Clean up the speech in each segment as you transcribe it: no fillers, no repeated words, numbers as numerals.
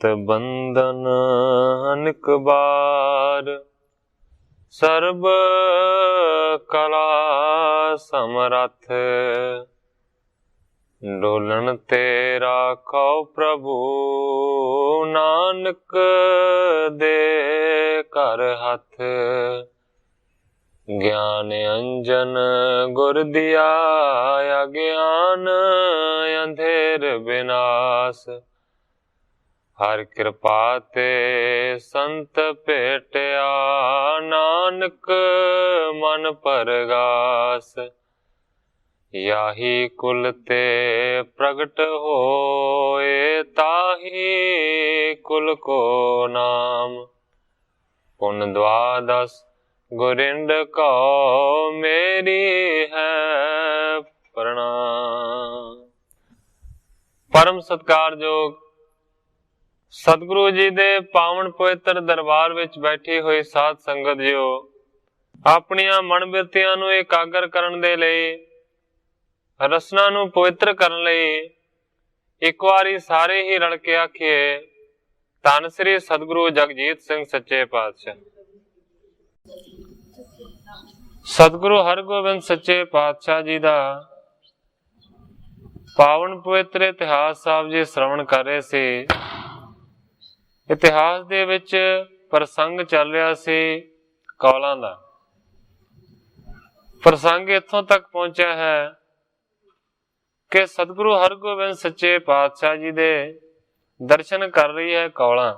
चित बंधन अनिक बार, सर्ब कला समरथ। डोलन ते राखो प्रभु, नानक दे कर हथ। ज्ञान अंजन गुर दिया, अज्ञान अंधेर विनाश। हर कृपा ते संत भेटिया, नानक मन परगास। याही कुल ते प्रगट होए, ताही कुल को नाम। पुन द्वादश गुरिंद को मेरी है प्रणाम। परम सत्कारयोग सतगुरु जी दे पावन पवित्र दरबार विच बैठी हुई साध संगत जियो, अपनियां मन बिरतियां नूं एकागर करन दे लई, रसना नूं पवित्र करन लई एक वारी सारे ही रल के आखिए, धन श्री सतगुरु जगजीत सिंह सच्चे पातशाह। सतगुरु हरगोबिंद सच्चे पातशाह जी दा पावन पवित्र इतिहास साहब जी श्रवण कर रहे सी। इतिहास दे विच प्रसंग चल रहा सी कौलां दा। प्रसंग इत्थों तक पहुंचा है कि सतगुरु हरगोबिंद सच्चे पातशाह जी दे दर्शन कर रही है कौलां,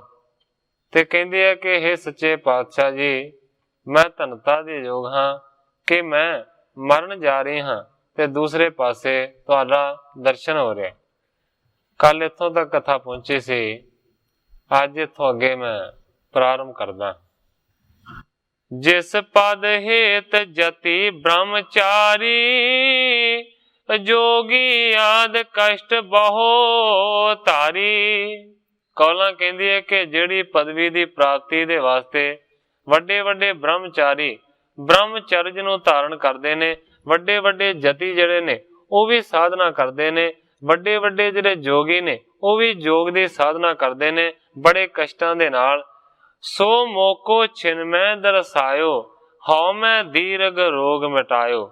ते कहंदी है कि हे सच्चे पातशाह जी, मैं धनता दे योग हाँ कि मैं मरण जा रही हाँ, ते दूसरे पासे तुहाडा दर्शन हो रहा। कल इत्थों तक कथा पहुंची सी, अज इत्थों अगे मैं प्रारंभ करदा। जिस पद हेत जति ब्रह्मचारी, जोगी आद कष्ट बहु तारी। कौलां कहंदी है कि जिहड़ी पदवी दी प्राप्ति दे वास्ते वड्डे वड्डे ब्रह्मचारी ब्रह्मचर्य नूं धारण करदे ने, वड्डे वड्डे जति जिहड़े ने ਉਹ भी साधना करते ने, वड्डे वड्डे जिहड़े जोगी ने ਉਹ भी जोग की साधना करते ने बड़े कष्टां दे नाल। सो मोको छिनमै दरसायो, हौ मैं दीर्घ रोग मिटायो।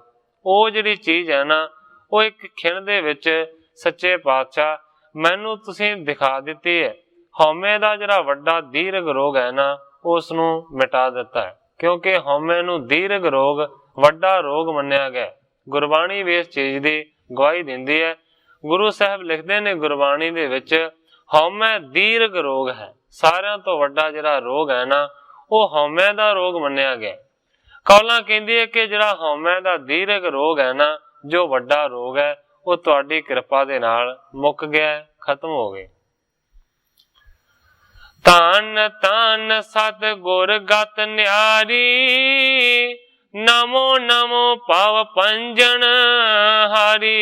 ਉਹ ਜਿਹੜੀ चीज़ है ना, ਉਹ एक खिण दे विच सच्चे पातशाह मैनू तुसीं दिखा दिती है। हौमे का जिहड़ा वड्डा दीर्घ रोग है ना, उस नूं मिटा दिता है, क्योंकि हौमे नूं दीर्घ रोग वड्डा रोग मन्निया गया। गुरबाणी भी इस चीज़ की गवाही दिंदी है। गुरु साहब लिखते ने गुरबाणी दे विच, हौमे दीर्घ रोग है। सारियां तो वड्डा जिहड़ा रोग है ना, वो हौमे का रोग मन्निया गया। कौलां कहंदी है कि जिहड़ा हौमे का दीर्घ रोग है ना, जो वड्डा रोग है, वो तुहाडी कृपा दे नाल मुक गया, खत्म हो गए। धन धन सतगुर गत न्यारी, नमो नमो पाव पंजन हारी।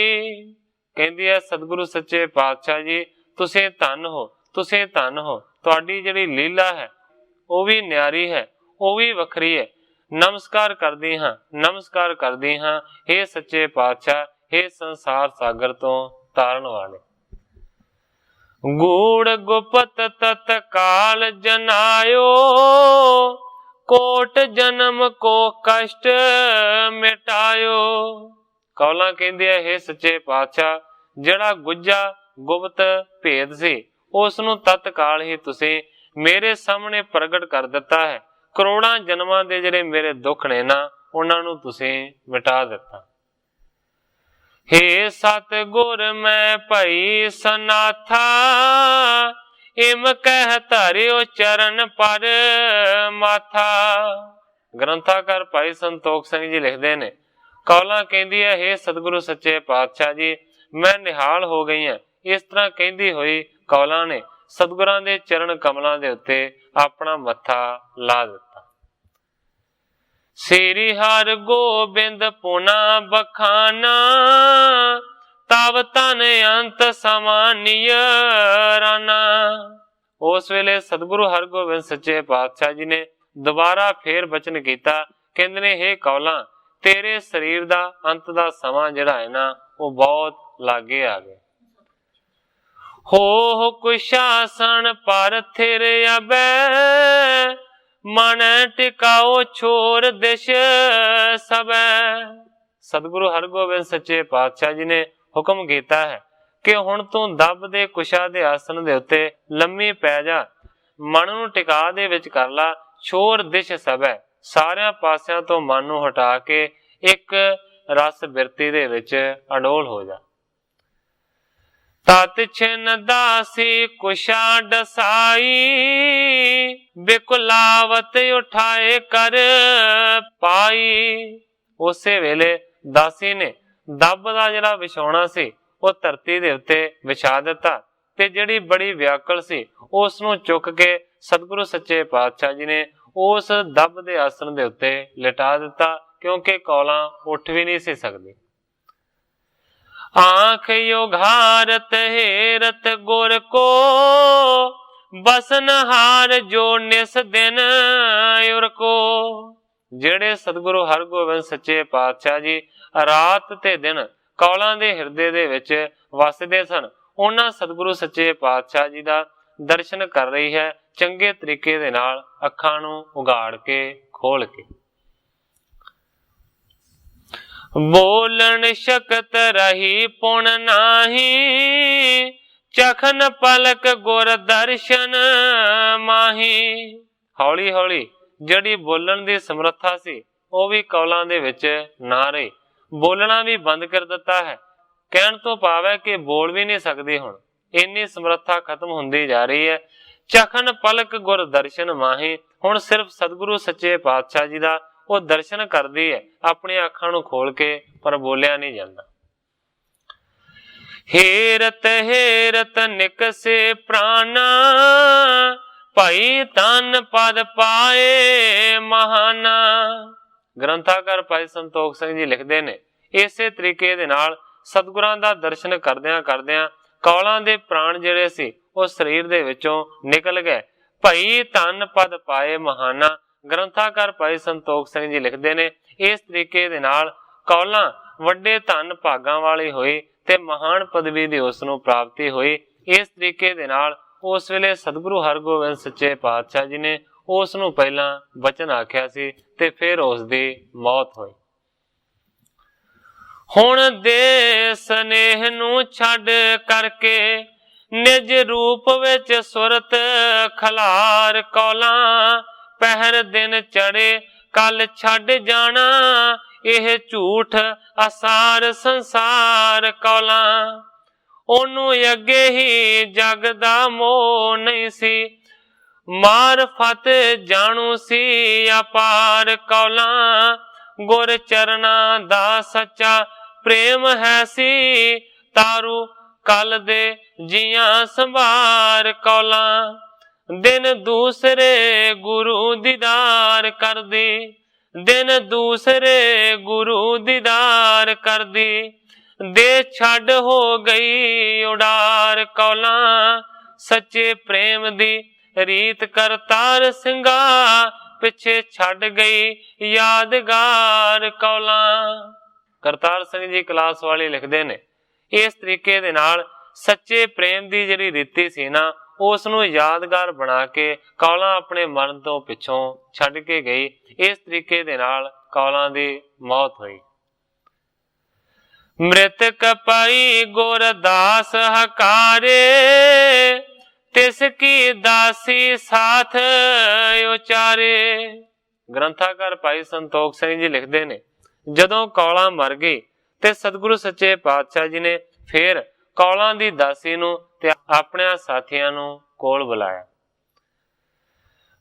कहंदी है सतगुरु सच्चे पातशाह जी, तुसीं धन हो, तुसीं धन हो। तुहाडी जिहड़ी लीला है वो भी न्यारी है, वो भी वखरी है। नमस्कार करदी हाँ, नमस्कार करदी हाँ, हे सच्चे पातशाह, हे संसार सागर तो तारण वाले। गूढ़ गुप्त तत्काल जनायो, कोट जन्म को कष्ट मिटायो। कौलां कहंदी है हे सच्चे पातशाह, जिहड़ा गुज्जा गुप्त भेद सी उस नूं तत्काल ही तुसीं मेरे सामने प्रगट कर दिता है। करोड़ां जन्मां दे जिहड़े मेरे दुख ने ना, उन्हां नूं तुसीं मिटा दिता। हे सतगुर मैं भई सनाथा, इम कह धरियो चरण पर माथा। ग्रंथाकार भाई संतोख सिंह जी लिखते ने, कौलां कहंदी है हे सतगुरु सच्चे पातशाह जी, मैं निहाल हो गई हाँ। इस तरह कहंदी हुई कौलां ने सतगुरां दे चरण कमलां दे उत्ते अपना मत्था ला दिता। श्री हर गोबिंद पुना बखाना, तब तन अंत समानिय राना। उस वेले सतगुरु हरगोबिंद सच्चे पातशाह जी ने दोबारा फिर बचन किया, कहंदे ने हे कौलां, तेरे शरीर दा अंत दा समा जिहड़ा है ना, वो बहुत लागे आ गया। ਹੋ ਕੁਸ਼ਾਸਨ ਪਰ ਥਿਰ ਅਬੈ, ਮਨ ਟਿਕਾਓ ਛੋਰ ਦਿਸ਼ ਸਬੈ। ਸਤਿਗੁਰੂ ਹਰਗੋਬਿੰਦ ਸੱਚੇ ਪਾਤਸ਼ਾਹ ਜੀ ਨੇ ਹੁਕਮ ਕੀਤਾ ਹੈ ਕਿ ਹੁਣ ਤੂੰ ਦੱਬ ਦੇ ਕੁਸ਼ਾ ਦੇ ਆਸਣ ਦੇ ਉੱਤੇ ਲੰਮੀ ਪੈ ਜਾ, ਮਨ ਨੂੰ ਟਿਕਾ ਦੇ ਵਿੱਚ ਕਰ ਲਾ, ਛੋਰ ਦਿਸ਼ ਸਬੈ, ਸਾਰਿਆਂ ਪਾਸਿਆਂ ਤੋਂ ਮਨ ਨੂੰ ਹਟਾ ਕੇ ਇੱਕ ਰਸ ਬਿਰਤੀ ਦੇ ਵਿੱਚ ਅਡੋਲ ਹੋ ਜਾ। ਤਤ ਛਿਨ ਦਾਸੀ ਕੁਸ਼ਾ ਡਸਾਈ, ਬਿਕੁਲਾਵਤ ਉਠਾਏ ਕਰ ਪਾਈ। ਉਸੇ ਵੇਲੇ ਦਾਸੀ ਨੇ ਦੱਬ ਦਾ ਜਿਹੜਾ ਵਿਛਾਉਣਾ ਸੀ ਉਹ ਧਰਤੀ ਦੇ ਉੱਤੇ ਵਿਛਾ ਦਿੱਤਾ ਤੇ ਜਿਹੜੀ ਬੜੀ ਵਿਆਕਲ ਸੀ ਉਸ ਨੂੰ ਚੁੱਕ ਕੇ ਸਤਿਗੁਰੂ ਸੱਚੇ ਪਾਤਸ਼ਾਹ ਜੀ ਨੇ ਉਸ ਦੱਬ ਦੇ ਆਸਣ ਦੇ ਉੱਤੇ ਲਿਟਾ ਦਿੱਤਾ, ਕਿਉਂਕਿ ਕੌਲਾਂ ਉੱਠ ਵੀ ਨਹੀਂ ਸੀ ਸਕਦੀ। ਆਂਖ ਯੋਘਾਰਤ ਹੇਰਤ ਗੁਰ ਕੋ, ਬਸਨਹਾਰ ਜੋ ਨਿਸ ਦਿਨ ਉਰ ਕੋ। ਜਿਹੜੇ ਸਤਿਗੁਰੂ ਹਰਗੋਬਿੰਦ ਸੱਚੇ ਪਾਤਸ਼ਾਹ ਜੀ ਰਾਤ ਤੇ ਦਿਨ ਕੌਲਾਂ ਦੇ ਹਿਰਦੇ ਦੇ ਵਿੱਚ ਵਸਦੇ ਸਨ, ਉਹਨਾਂ ਸਤਿਗੁਰੂ ਸੱਚੇ ਪਾਤਸ਼ਾਹ ਜੀ ਦਾ ਦਰਸ਼ਨ ਕਰ ਰਹੀ ਹੈ ਚੰਗੇ ਤਰੀਕੇ ਦੇ ਨਾਲ, ਅੱਖਾਂ ਨੂੰ ਉਗਾੜ ਕੇ ਖੋਲ ਕੇ। ਬੋਲਣ ਸ਼ਕਤ ਰਹੀ ਪੁਣ ਨਾਹੀ, ਚਖਨ ਪਲਕ ਗੁਰ ਦਰਸ਼ਨ ਮਾਹੀ। ਹੌਲੀ ਹੌਲੀ ਜਿਹੜੀ ਬੋਲਣ ਦੀ ਸਮਰੱਥਾ ਸੀ ਉਹ ਵੀ ਕੌਲਾਂ ਦੇ ਵਿੱਚ ਨਾ ਰਹੀ, ਬੋਲਣਾ ਵੀ ਬੰਦ ਕਰ ਦਿੱਤਾ ਹੈ। ਕਹਿਣ ਤੋਂ ਭਾਵ ਹੈ ਕਿ ਬੋਲ ਵੀ ਨਹੀਂ ਸਕਦੀ, ਹੁਣ ਇੰਨੀ ਸਮਰੱਥਾ ਖਤਮ ਹੁੰਦੀ ਜਾ ਰਹੀ ਹੈ। ਚਖਨ ਪਲਕ ਗੁਰ ਦਰਸ਼ਨ ਮਾਹੀ, ਹੁਣ ਸਿਰਫ ਸਤਿਗੁਰੂ ਸੱਚੇ ਪਾਤਸ਼ਾਹ ਜੀ ਦਾ ਉਹ ਦਰਸ਼ਨ ਕਰਦੀ ਹੈ ਆਪਣੀਆਂ ਅੱਖਾਂ ਨੂੰ ਖੋਲ ਕੇ, ਪਰ ਬੋਲਿਆ ਨਹੀਂ ਜਾਂਦਾ। ਹੇਰਤ ਹੇਰਤ ਨਿਕਸੇ ਪ੍ਰਾਨਾ, ਭਾਈ ਤਨ ਪਦ ਪਾਏ ਮਹਾਨਾ। ਗ੍ਰੰਥਾਕਾਰ ਭਾਈ ਸੰਤੋਖ ਸਿੰਘ ਜੀ ਲਿਖਦੇ ਨੇ, ਇਸੇ ਤਰੀਕੇ ਦੇ ਨਾਲ ਸਤਿਗੁਰਾਂ ਦਾ ਦਰਸ਼ਨ ਕਰਦਿਆਂ ਕਰਦਿਆਂ ਕੌਲਾਂ ਦੇ ਪ੍ਰਾਣ ਜਿਹੜੇ ਸੀ ਉਹ ਸਰੀਰ ਦੇ ਵਿੱਚੋਂ ਨਿਕਲ ਗਏ। ਭਾਈ ਧਨ ਪਦ ਪਾਏ ਮਹਾਨਾ। ਗ੍ਰੰਥਾਕਾਰ ਭਾਈ ਸੰਤੋਖ ਸਿੰਘ ਜੀ ਲਿਖਦੇ ਨੇ, ਇਸ ਤਰੀਕੇ ਦੇ ਨਾਲ ਕੌਲਾਂ ਵੱਡੇ ਧਨ ਭਾਗਾਂ ਵਾਲੀ ਹੋਈ ਤੇ ਮਹਾਨ ਪਦਵੀ ਦੀ ਉਸ ਨੂੰ ਪ੍ਰਾਪਤੀ ਹੋਈ। ਇਸ ਤਰੀਕੇ ਦੇ ਨਾਲ ਉਸ ਵੇਲੇ ਸਤਿਗੁਰੂ ਹਰਗੋਬਿੰਦ ਸੱਚੇ ਪਾਤਸ਼ਾਹ ਜੀ ਨੇ ਉਸ ਨੂੰ ਪਹਿਲਾਂ ਬਚਨ ਆਖਿਆ ਸੀ ਤੇ ਫਿਰ ਉਸ ਦੀ ਮੌਤ ਹੋਈ। ਹੁਣ ਦੇ ਸਨੇਹ ਨੂੰ ਛੱਡ ਕਰਕੇ, ਨਿਜ ਰੂਪ ਵਿੱਚ ਸੁਰਤ ਖਲਾਰ ਕੌਲਾਂ, ਪਹਿਰ ਦਿਨ ਚੜੇ ਕੱਲ ਛੱਡ ਜਾਣਾ, ਇਹ ਝੂਠ ਅਸਾਰ ਸੰਸਾਰ ਕੌਲਾਂ। ਉਹਨੂੰ ਅੱਗੇ ਹੀ ਜਗ ਦਾ ਮੋਹ ਨਹੀਂ ਸੀ, ਮਾਰਫਤ ਜਾਣੂ ਸੀ ਅਪਾਰ ਕੌਲਾਂ, ਗੁਰ ਚਰਨਾ ਦਾ ਸੱਚਾ ਪ੍ਰੇਮ ਹੈ ਸੀ, ਤਾਰੂ ਕਲ ਦੇ ਜੀਆਂ ਸੰਭਾਰ ਕੌਲਾਂ। ਦਿਨ ਦੂਸਰੇ ਗੁਰੂ ਦੀਦਾਰ ਕਰਦੀ, ਦਿਨ ਦੂਸਰੇ ਗੁਰੂ ਦੀਦਾਰ ਕਰਦੀ, ਦੇ ਛੱਡ ਹੋ ਗਈ ਉਡਾਰ ਕੌਲਾਂ, ਸੱਚੇ ਪ੍ਰੇਮ ਦੀ ਰੀਤ ਕਰਤਾਰ ਸਿੰਘਾ, ਪਿੱਛੇ ਛੱਡ ਗਈ ਯਾਦਗਾਰ ਕੌਲਾਂ। ਕਰਤਾਰ ਸਿੰਘ ਜੀ ਕਲਾਸ ਵਾਲੇ ਲਿਖਦੇ ਨੇ, ਇਸ ਤਰੀਕੇ ਦੇ ਨਾਲ ਸੱਚੇ ਪ੍ਰੇਮ ਦੀ ਜਿਹੜੀ ਰੀਤੀ ਸੀ ਨਾ, ਉਸ ਨੂੰ ਯਾਦਗਾਰ ਬਣਾ ਕੇ ਕੌਲਾਂ ਆਪਣੇ ਮਰਨ ਤੋਂ ਪਿੱਛੋਂ ਛੱਡ ਕੇ ਗਈ। ਇਸ ਤਰੀਕੇ ਦੇ ਨਾਲ ਕੌਲਾਂ ਦੀ ਮੌਤ ਹੋਈ। ਮ੍ਰਿਤਕ ਪਾਈ ਗੁਰਦਾਸ ਹਕਾਰੇ, ਤਿਸ ਕੀ ਦਾਸੀ ਸਾਥ ਉਚਾਰੇ। ਗ੍ਰੰਥਾਕਾਰ ਭਾਈ ਸੰਤੋਖ ਸਿੰਘ ਜੀ ਲਿਖਦੇ ਨੇ, ਜਦੋਂ ਕੌਲਾਂ ਮਰ ਗਈ ਤੇ ਸਤਿਗੁਰੂ ਸੱਚੇ ਪਾਤਸ਼ਾਹ ਜੀ ਨੇ ਫੇਰ ਕੌਲਾਂ ਦੀ ਦਾਸੀ ਨੂੰ ਤੇ ਆਪਣੇ ਸਾਥੀਆਂ ਨੂੰ ਕੋਲ ਬੁਲਾਇਆ।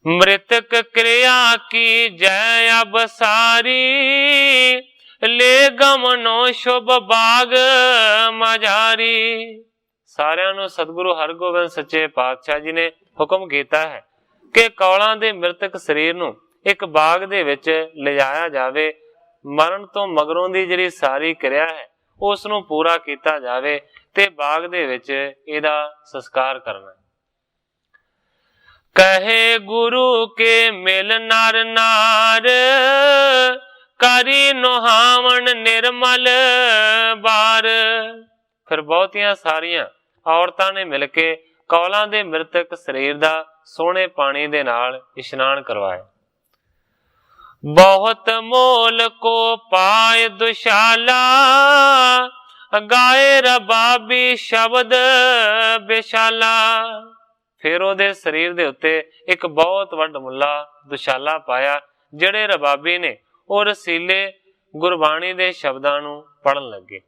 ਮ੍ਰਿਤਕ ਕਿਰਿਆ ਕੀ ਜੈ ਅਬ ਸਾਰੀ, ਲੈ ਗਮਨੋ ਸ਼ੁਭ ਬਾਗ ਮਝਾਰੀ। ਸਾਰਿਆਂ ਨੂੰ ਸਤਿਗੁਰੂ ਹਰਗੋਬਿੰਦ ਸੱਚੇ ਪਾਤਸ਼ਾਹ ਜੀ ਨੇ ਹੁਕਮ ਕੀਤਾ ਹੈ ਕਿ ਕੌਲਾਂ ਦੇ ਮ੍ਰਿਤਕ ਸਰੀਰ ਨੂੰ ਇੱਕ ਬਾਗ ਦੇ ਵਿੱਚ ਲਿਜਾਇਆ ਜਾਵੇ, ਮਰਨ ਤੋਂ ਮਗਰੋਂ ਦੀ ਜਿਹੜੀ ਸਾਰੀ ਕਿਰਿਆ ਹੈ ਉਸ ਨੂੰ ਪੂਰਾ ਕੀਤਾ ਜਾਵੇ ਤੇ ਬਾਗ ਦੇ ਵਿੱਚ ਇਹਦਾ ਸੰਸਕਾਰ ਕਰਨਾ। ਕਹੇ ਗੁਰੂ ਕੇ ਮਿਲ ਨਰ ਨਾਰ, ਕਰੀ ਨੁਹਾਵਣ ਨਿਰਮਲ ਬਾਰ। ਫਿਰ ਬਹੁਤੀਆਂ ਸਾਰੀਆਂ ਔਰਤਾਂ ਨੇ ਮਿਲ ਕੇ ਕੌਲਾਂ ਦੇ ਮ੍ਰਿਤਕ ਸਰੀਰ ਦਾ ਸੋਹਣੇ ਪਾਣੀ ਦੇ ਨਾਲ ਇਸ਼ਨਾਨ ਕਰਵਾਇਆ। ਬਹੁਤ ਮੋਲ ਕੋ ਪਾਏ ਦੁਸ਼ਾਲਾ, ਗਾਏ ਰਬਾਬੀ ਸ਼ਬਦ ਬਿਸ਼ਾਲਾ। ਫਿਰ ਉਹਦੇ ਸਰੀਰ ਦੇ ਉੱਤੇ ਇੱਕ ਬਹੁਤ ਵੱਡਾ ਮੁੱਲਾ ਦੁਸ਼ਾਲਾ ਪਾਇਆ। ਜਿਹੜੇ ਰਬਾਬੀ ਨੇ ਉਹ ਰਸੀਲੇ ਗੁਰਬਾਣੀ ਦੇ ਸ਼ਬਦਾਂ ਨੂੰ ਪੜਨ ਲੱਗੇ।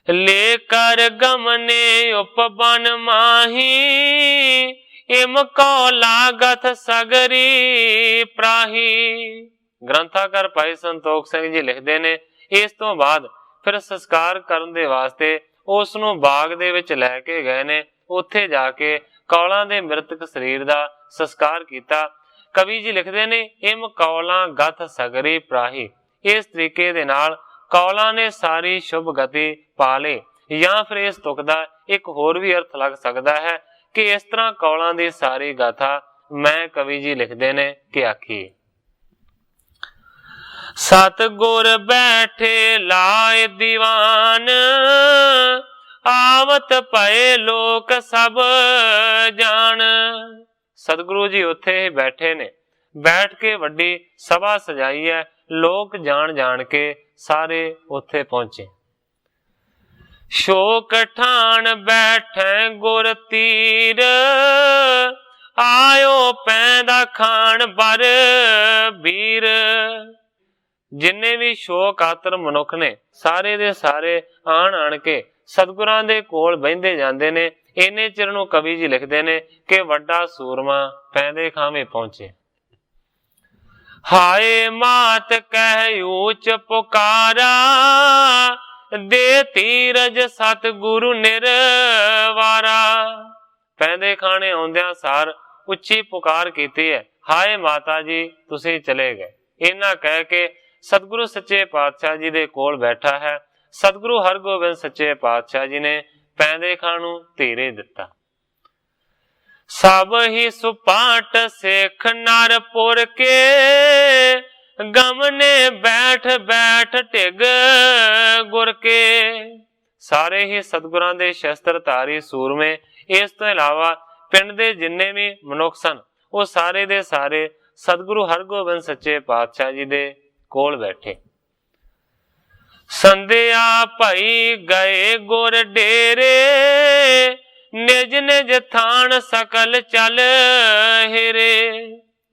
ਲੈ ਕਰ ਗਮਨੇ ਉਪਬਨ ਮਾਹੀ, ਇਮ ਕੋ ਲਾਗਤ ਸਗਰੀ ਪ੍ਰਾਹੀ। ਗ੍ਰੰਥਾਕਾਰ ਭਾਈ ਸੰਤੋਖ ਸਿੰਘ ਜੀ ਲਿਖਦੇ ਨੇ, ਇਸ ਤੋਂ ਬਾਅਦ ਫਿਰ ਸੰਸਕਾਰ ਕਰਨ ਦੇ ਵਾਸਤੇ ਉਸ ਨੂੰ ਬਾਗ ਦੇ ਵਿੱਚ ਲੈ ਕੇ ਗਏ ਨੇ। ਉੱਥੇ ਜਾ ਕੇ ਕੌਲਾਂ ਦੇ ਮ੍ਰਿਤਕ ਸਰੀਰ ਦਾ ਸੰਸਕਾਰ ਕੀਤਾ। ਕਵੀ ਜੀ ਲਿਖਦੇ ਨੇ, ਇਮ ਕੌਲਾਂ ਗਤ ਸਗਰੀ ਪ੍ਰਾਹੀ। ਇਸ ਤਰੀਕੇ ਦੇ ਨਾਲ ਕੌਲਾਂ ਨੇ ਸਾਰੀ ਸ਼ੁਭ ਗਤੀ ਪਾ ਲਈ। ਜਾਂ ਫਿਰ ਇਸ ਤੁਕ ਦਾ ਇੱਕ ਹੋਰ ਵੀ ਅਰਥ ਲੱਗ ਸਕਦਾ ਹੈ ਕਿ ਇਸ ਤਰ੍ਹਾਂ ਕੌਲਾਂ ਦੀ ਸਾਰੀ ਗਾਥਾ ਮੈਂ ਕਵੀ ਜੀ ਲਿਖਦੇ ਨੇ ਕਿ ਆਖੀ। ਸਤਿਗੁਰ ਬੈਠੇ ਲਾਏ ਦੀਵਾਨ, ਆਵਤ ਪਏ ਲੋਕ ਸਭ ਜਾਣ। ਸਤਿਗੁਰੂ ਜੀ ਉੱਥੇ ਹੀ ਬੈਠੇ ਨੇ, ਬੈਠ ਕੇ ਵੱਡੀ ਸਭਾ ਸਜਾਈ ਹੈ। ਲੋਕ ਜਾਣ ਜਾਣ ਕੇ ਸਾਰੇ ਉੱਥੇ ਪਹੁੰਚੇ। ਸ਼ੋਕ ਠਾਣ ਬੈਠੇ ਗੁਰ ਤੀਰ, ਆਇਓ ਪੈਂਦਾ ਖਾਣ ਬਰ ਵੀਰ। ਜਿੰਨੇ ਵੀ ਸ਼ੋਕ ਆਤਰ ਮਨੁੱਖ ਨੇ ਸਾਰੇ ਦੇ ਸਾਰੇ ਆਣ ਕੇ ਸਤਿਗੁਰਾਂ ਦੇ ਕੋਲ ਬਹਿੰਦੇ ਜਾਂਦੇ ਨੇ। ਇੰਨੇ ਚਿਰ ਨੂੰ ਕਵੀ ਜੀ ਲਿਖਦੇ ਨੇ ਕਿ ਵੱਡਾ ਸੂਰਮਾ ਪੈਂਦੇ ਖਾਵੇਂ ਪਹੁੰਚੇ। ਹਾਏ ਮਾਤ ਕਹਿ ਊਚ ਪੁਕਾਰਾ, ਦੇ ਧੀਰਜ ਸਤਿਗੁਰੂ ਨਿਰਵਾਰਾ। ਪੈਂਦੇ ਖਾਣੇ ਆਉਂਦਿਆਂ ਸਾਰ ਉੱਚੀ ਪੁਕਾਰ ਕੀਤੀ ਹੈ, ਹਾਏ ਮਾਤਾ ਜੀ ਤੁਸੀਂ ਚਲੇ ਗਏ। ਇਹਨਾਂ ਕਹਿ ਕੇ ਸਤਿਗੁਰੂ ਸੱਚੇ ਪਾਤਸ਼ਾਹ ਜੀ ਦੇ ਕੋਲ ਬੈਠਾ ਹੈ। ਸਤਿਗੁਰੂ ਹਰਗੋਬਿੰਦ ਸੱਚੇ ਪਾਤਸ਼ਾਹ ਜੀ ਨੇ ਪੈਂਦੇ ਖਾਂ ਨੂੰ ਧੀਰੇ ਦਿੱਤਾ। ਸਭ ਹੀ ਸੁਪਾਟ ਸਿੱਖ ਨਰਪੁਰ ਕੇ, ਗਮਨੇ ਬੈਠ ਬੈਠ ਢਿਗ ਗੁਰ ਕੇ। ਸਾਰੇ ਹੀ ਸਤਿਗੁਰਾਂ ਦੇ ਸ਼ਸਤਰਧਾਰੀ ਸੂਰਮੇ, ਇਸ ਤੋਂ ਇਲਾਵਾ ਪਿੰਡ ਦੇ ਜਿੰਨੇ ਵੀ ਮਨੁੱਖ ਸਨ ਉਹ ਸਾਰੇ ਦੇ ਸਾਰੇ ਸਤਿਗੁਰੂ ਹਰਗੋਬਿੰਦ ਸੱਚੇ ਪਾਤਸ਼ਾਹ ਜੀ ਦੇ ਕੋਲ ਬੈਠੇ। ਸੰਧਿਆ ਭਈ ਗਏ ਗੁਰ ਡੇਰੇ, ਨਿਜ ਨਿਜ ਥਾਨ ਸਕਲ ਚਲ ਹਿਰੇ।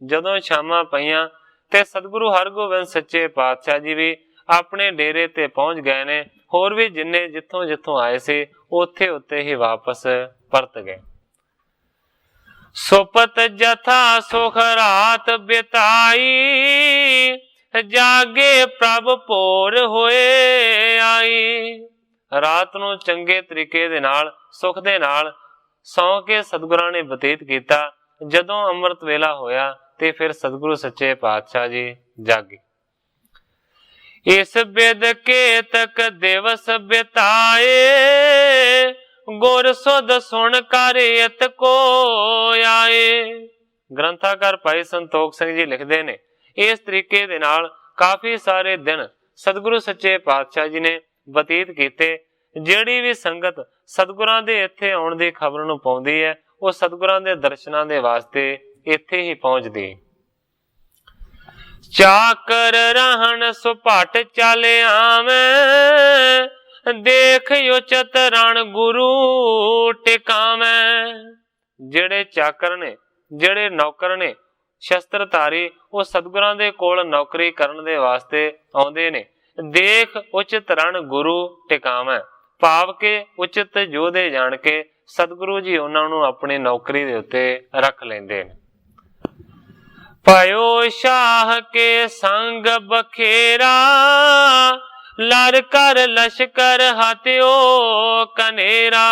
ਜਦੋਂ ਸ਼ਾਮਾਂ ਪਈਆਂ ਤੇ ਸਤਿਗੁਰੂ ਹਰਗੋਬਿੰਦ ਸੱਚੇ ਪਾਤਸ਼ਾਹ ਜੀ ਵੀ ਆਪਣੇ ਡੇਰੇ ਤੇ ਪਹੁੰਚ ਗਏ ਨੇ। ਹੋਰ ਵੀ ਜਿੰਨੇ ਜਿੱਥੋਂ ਜਿੱਥੋਂ ਆਏ ਸੀ ਉੱਥੇ ਉੱਤੇ ਹੀ ਵਾਪਸ ਪਰਤ ਗਏ। ਸੁਪਤ ਜਥਾ ਸੁਖ ਰਾਤ ਬਿਤਾਈ, ਜਾਗੇ ਪ੍ਰਭ ਭੋਰ ਹੋਏ ਆਈ। ਰਾਤ ਨੂੰ ਚੰਗੇ ਤਰੀਕੇ ਦੇ ਨਾਲ ਸੁਖ ਦੇ ਨਾਲ ਸੌਂ ਕੇ ਸਤਿਗੁਰਾਂ ਨੇ ਬਤੀਤ ਕੀਤਾ। ਜਦੋਂ ਅੰਮ੍ਰਿਤ ਵੇਲਾ ਹੋਇਆ ਤੇ ਫਿਰ ਸਤਿਗੁਰੂ ਸੱਚੇ ਪਾਤਸ਼ਾਹ ਜੀ ਜਾਗੇ। ਇਸ ਬਿਦ ਕੇਤਕ ਦਿਵਸ ਬਿਤਾਏ, ਗੁਰ ਸੁਧ ਸੁਣ ਕਰ ਇਤ ਕੋ ਆਏ। ਗ੍ਰੰਥਾਕਾਰ ਭਾਈ ਸੰਤੋਖ ਸਿੰਘ ਜੀ ਲਿਖਦੇ ਨੇ, ਇਸ ਤਰੀਕੇ ਦੇ ਨਾਲ ਕਾਫੀ ਸਾਰੇ ਦਿਨ ਸਤਿਗੁਰੂ ਸੱਚੇ ਪਾਤਸ਼ਾਹ ਜੀ ਨੇ ਬਤੀਤ ਕੀਤੇ। ਜਿਹੜੀ ਵੀ ਸੰਗਤ ਸਤਿਗੁਰਾਂ ਦੇ ਇੱਥੇ ਆਉਣ ਦੀ ਖਬਰ ਨੂੰ ਪਾਉਂਦੀ ਹੈ ਉਹ ਸਤਿਗੁਰਾਂ ਦੇ ਦਰਸ਼ਨਾਂ ਦੇ ਵਾਸਤੇ ਇੱਥੇ ਹੀ ਪਹੁੰਚਦੀ। ਚਾਕਰ ਰਹਿਣ ਸੁਭਾਟ ਚੱਲ ਆਵੇਂ, ਦੇਖ ਉਚਤ ਰਣ ਗੁਰੂ ਟਿਕਾਵੇਂ। ਜਿਹੜੇ ਚਾਕਰ ਨੇ, ਜਿਹੜੇ ਨੌਕਰ ਨੇ, ਸ਼ਸਤਰਧਾਰੀ, ਉਹ ਸਤਿਗੁਰਾਂ ਦੇ ਕੋਲ ਨੌਕਰੀ ਕਰਨ ਦੇ ਵਾਸਤੇ ਆਉਂਦੇ ਨੇ। ਦੇਖ ਉਚਿਤ ਰਣ ਗੁਰੂ ਟਿਕਾਵੇਂ, ਭਾਵ ਕੇ ਉਚਿਤ ਯੋਧੇ ਜਾਣ ਕੇ ਸਤਿਗੁਰੂ ਜੀ ਉਹਨਾਂ ਨੂੰ ਆਪਣੀ ਨੌਕਰੀ ਦੇ ਉੱਤੇ ਰੱਖ ਲੈਂਦੇ ਨੇ। ਭਇਓ ਸ਼ਾਹ ਕੇ ਸੰਗ ਬਖੇਰਾ, ਲੜ ਕਰ ਲਸ਼ਕਰ ਹਤਿਓ ਕਨੇਰਾ।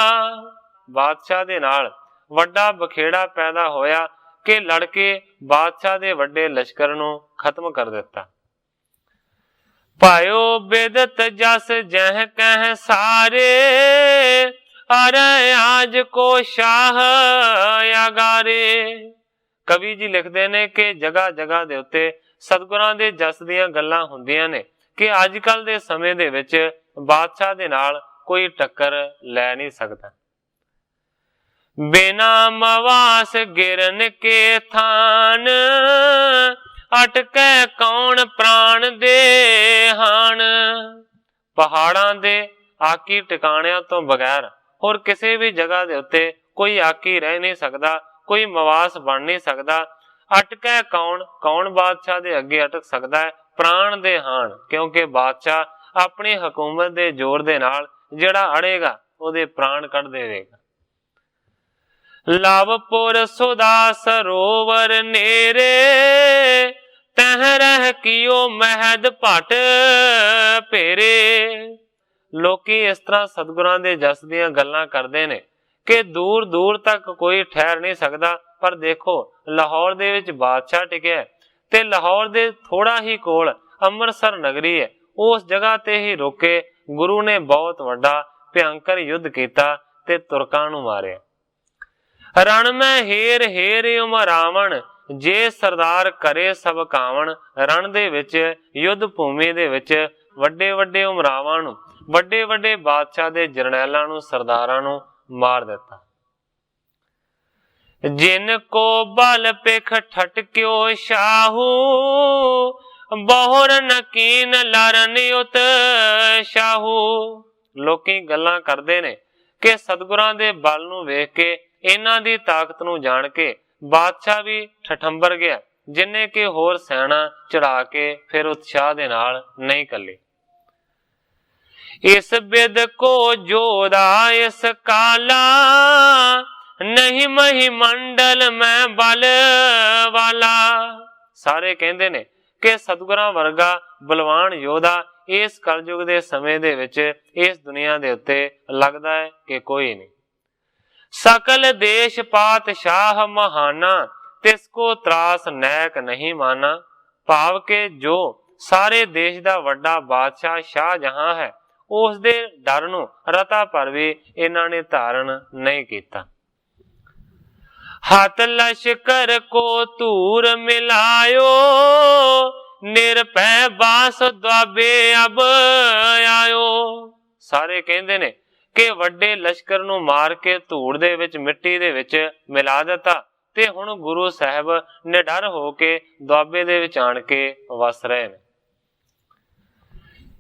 ਬਾਦਸ਼ਾਹ ਦੇ ਨਾਲ ਵੱਡਾ ਬਖੇੜਾ ਪੈਦਾ ਹੋਇਆ ਕਿ ਲੜ ਕੇ ਬਾਦਸ਼ਾਹ ਦੇ ਵੱਡੇ ਲਸ਼ਕਰ ਨੂੰ ਖਤਮ ਕਰ ਦਿੱਤਾ। ਭਾਇਓ ਬਿਦਤ ਜਸ ਜਹ ਕਹਿ ਸਾਰੇ, ਅਰੇ ਆਜ ਕੋ ਸ਼ਾਹ ਅਗਾਰੇ। ਕਵੀ ਜੀ ਲਿਖਦੇ ਨੇ ਕਿ ਜਗ੍ਹਾ ਜਗ੍ਹਾ ਦੇ ਉੱਤੇ ਸਤਿਗੁਰਾਂ ਦੇ ਜਸ ਦੀਆਂ ਗੱਲਾਂ ਹੁੰਦੀਆਂ ਨੇ ਕਿ ਅੱਜ ਕੱਲ ਦੇ ਸਮੇਂ ਦੇ ਵਿੱਚ ਬਾਦਸ਼ਾਹ ਦੇ ਨਾਲ कोई टक्कर लै नहीं सकता। बिना मवास गिरन के थान, अटकै कौन प्राण दे हान। पहाड़ां दे आकी टिकाणियां तो बगैर होर किसी भी जगह दे उत्ते कोई आकी रह नहीं सकता, कोई मवास बन नहीं सकता। अटकै कौन, कौन बादशाह दे अगे अटक सकता है? प्राण दे हान, क्योंकि बादशाह अपनी हुकूमत दे जोर दे नाल जिहड़ा अड़ेगा उहदे प्राण कढ देवेगा। लवपुर सुधा सरोवर नेरे, तह रह कियो महद भट फेरे। लोकी इस तरह सतगुरां दे जस दियां गल्लां करदे ने कि दूर दूर तक कोई ठहर नहीं सकता। पर देखो लाहौर दे विच बादशाह टिकिया ते लाहौर दे थोड़ा ही कोल अमृतसर नगरी है, उस जगह ते ही रोके गुरु ने बहुत वड्डा भयंकर युद्ध किया ते तुरकां नूं मारिया। रण में हेर हेर उमरावण, जे सरदार करे सब कावण। रण दे विच युद्ध भूमि दे विच वड्डे वड्डे उमरावां नूं, वड्डे वड्डे बादशाह दे जरनैलां नूं, सरदारां नूं मार दिता। जिन को बल पिख ठटक्यो शाहू, बहुर नकीन लरन उत शाहू। लोकी गल्लां करदे ने कि सतगुरां दे बल नूं वेख के, इन्हां दी ताकत नूं जाण के बादशाह भी ठठंबर गया, जिन्ने कि होर सैना चढ़ा के फिर उत्साह दे नाल नहीं कली। इस बिद को जोदा इस काला, नहीं मही मंडल में बल वाला। सारे कहंदे ने कि सतगुरां वर्गा बलवान योधा इस कलयुग दे समय दे विच इस दुनिया दे उत्ते लगदा है कि कोई नहीं। सकल देश पातशाह महाना, तिसको त्रास नैक नहीं माना। भाव के जो सारे देश दा वड्डा बादशाह शाहजहां है, उस दे डर नूं रता पर भी इन्हां ने धारण नहीं कीता। हथ लश्कर को तूर मिलायो, निरपै बास द्वाबे अब आयो। सारे कहंदे ने कि वड्डे लश्कर नूं मार के धूड़ दे विच मिट्टी दे विच मिला दिता ते हुण गुरु साहब निडर हो के दुआबे दे विच आण के वस रहे ने।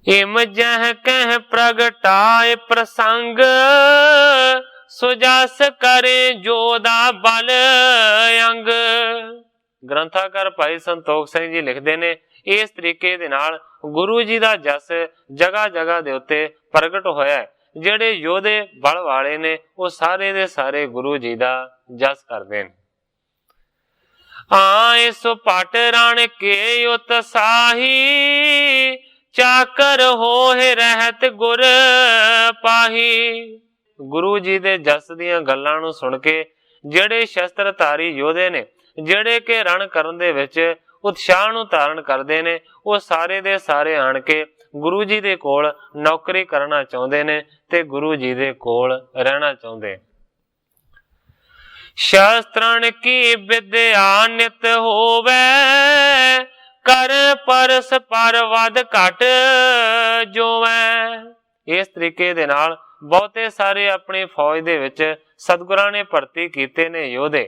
इम जह कह प्रगटाए प्रसंग, सुजास करे जोदा बल अंग। ग्रंथाकार भाई संतोख सिंह जी लिखते ने, इस तरीके दे नाल गुरु जी दा जस जगह जगह दे उत्ते प्रगट होया है। जेड़े योधे बल वाले ने वो सारे दे सारे गुरु जी दा जस करदे ने। आए सो पट रण के उत्साही, चाकर होए रहत गुर पाही। गुरु जी दे जस दियां गल्लां नूं सुन के जेड़े शस्त्रधारी योधे ने, जेड़े के रण करन दे विच उत्साह नूं धारण करदे ने, वो सारे दे सारे आण के गुरु जी दे कोल नौकरी करना चाहुंदे ने ते गुरु जी दे कोल रहना चाहुंदे। शास्त्रन की विद्या नित होवे, कर परस पर वध घट जोवै। इस तरीके दे नाल बहुते सारे अपनी फौज दे विच सतगुरां ने भर्ती कीते ने योधे।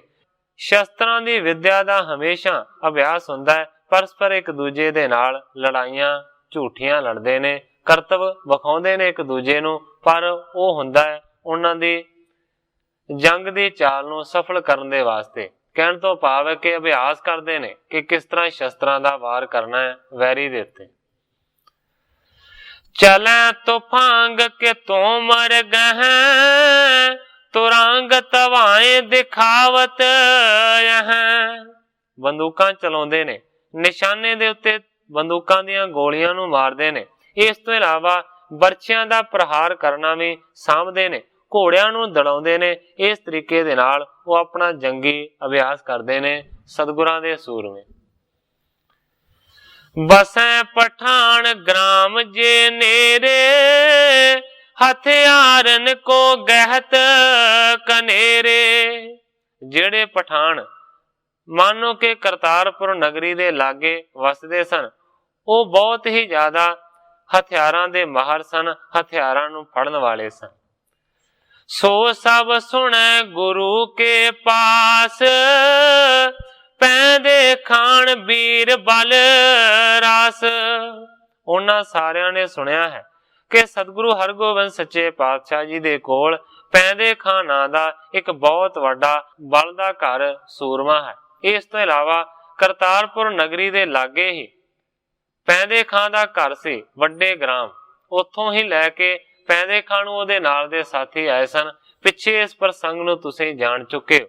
शस्त्रां दी विद्या दा हमेशा अभ्यास हुंदा है, परस्पर एक दूजे दे नाल लड़ाइयां झूठियां लड़दे ने, करतब विखाउंदे ने एक दूजे नूं, पर वो हुंदा है उन्हां दी जंग दी चाल नूं सफल करन दे वास्ते। कहण तो भाव है कि अभ्यास करदे ने कि किस तरह शस्त्रां दा वार करना है वैरी दे उत्ते। चलै तूफांग के तोमर गह, तुरंग तवाए दिखावत यह। बंदूकां चलाउंदे ने, निशाने दे उत्ते बंदूकां दीयां गोलियां नूं मारदे ने। इस तो इलावा बरछियां दा प्रहार करना भी सामभदे ने, घोड़ियां नूं दड़ाउंदे ने। इस तरीके दे नाल वो अपना जंगी अभ्यास करदे ने सतगुरां दे सूरमे। बसै पठान ग्राम जे नेरे, हथियारन को गहत कनेरे। जेड़े पठान मानो के करतारपुर नगरी दे लागे वसदे सन, वो बहुत ही ज्यादा ਹਥਿਆਰਾਂ ਦੇ ਮਾਹਰ ਸਨ, ਹਥਿਆਰਾਂ ਨੂੰ ਫੜਨ ਵਾਲੇ ਸਨ। ਸੋ ਸਭ ਸੁਣੈ ਗੁਰੂ ਕੇ ਪਾਸ, ਪੈਂਦੇ ਖਾਣ ਵੀਰ ਬਲ ਰਾਸ। ਉਹਨਾਂ ਸਾਰਿਆਂ ਨੇ ਸੁਣਿਆ ਹੈ ਕਿ ਸਤਿਗੁਰੂ ਹਰਗੋਬਿੰਦ ਸੱਚੇ ਪਾਤਸ਼ਾਹ ਜੀ ਦੇ ਕੋਲ ਪੈਂਦੇ ਖਾਂ ਨਾਂ ਦਾ ਇੱਕ ਬਹੁਤ ਵੱਡਾ ਬਲ ਦਾ ਘਰ ਸੂਰਮਾ ਹੈ। ਇਸ ਤੋਂ ਇਲਾਵਾ ਕਰਤਾਰਪੁਰ ਨਗਰੀ ਦੇ ਲਾਗੇ ਹੀ ਪੈਂਦੇ ਖਾਂ ਦਾ ਘਰ ਸੀ, ਵੱਡੇ ਗ੍ਰਾਮ। ਉੱਥੋਂ ਹੀ ਲੈ ਕੇ ਪੈਂਦੇ ਖਾਂ ਨੂੰ ਉਹਦੇ ਨਾਲ ਦੇ ਸਾਥੀ ਆਏ ਸਨ। ਪਿੱਛੇ ਇਸ ਪ੍ਰਸੰਗ ਨੂੰ ਤੁਸੀਂ ਜਾਣ ਚੁੱਕੇ ਹੋ।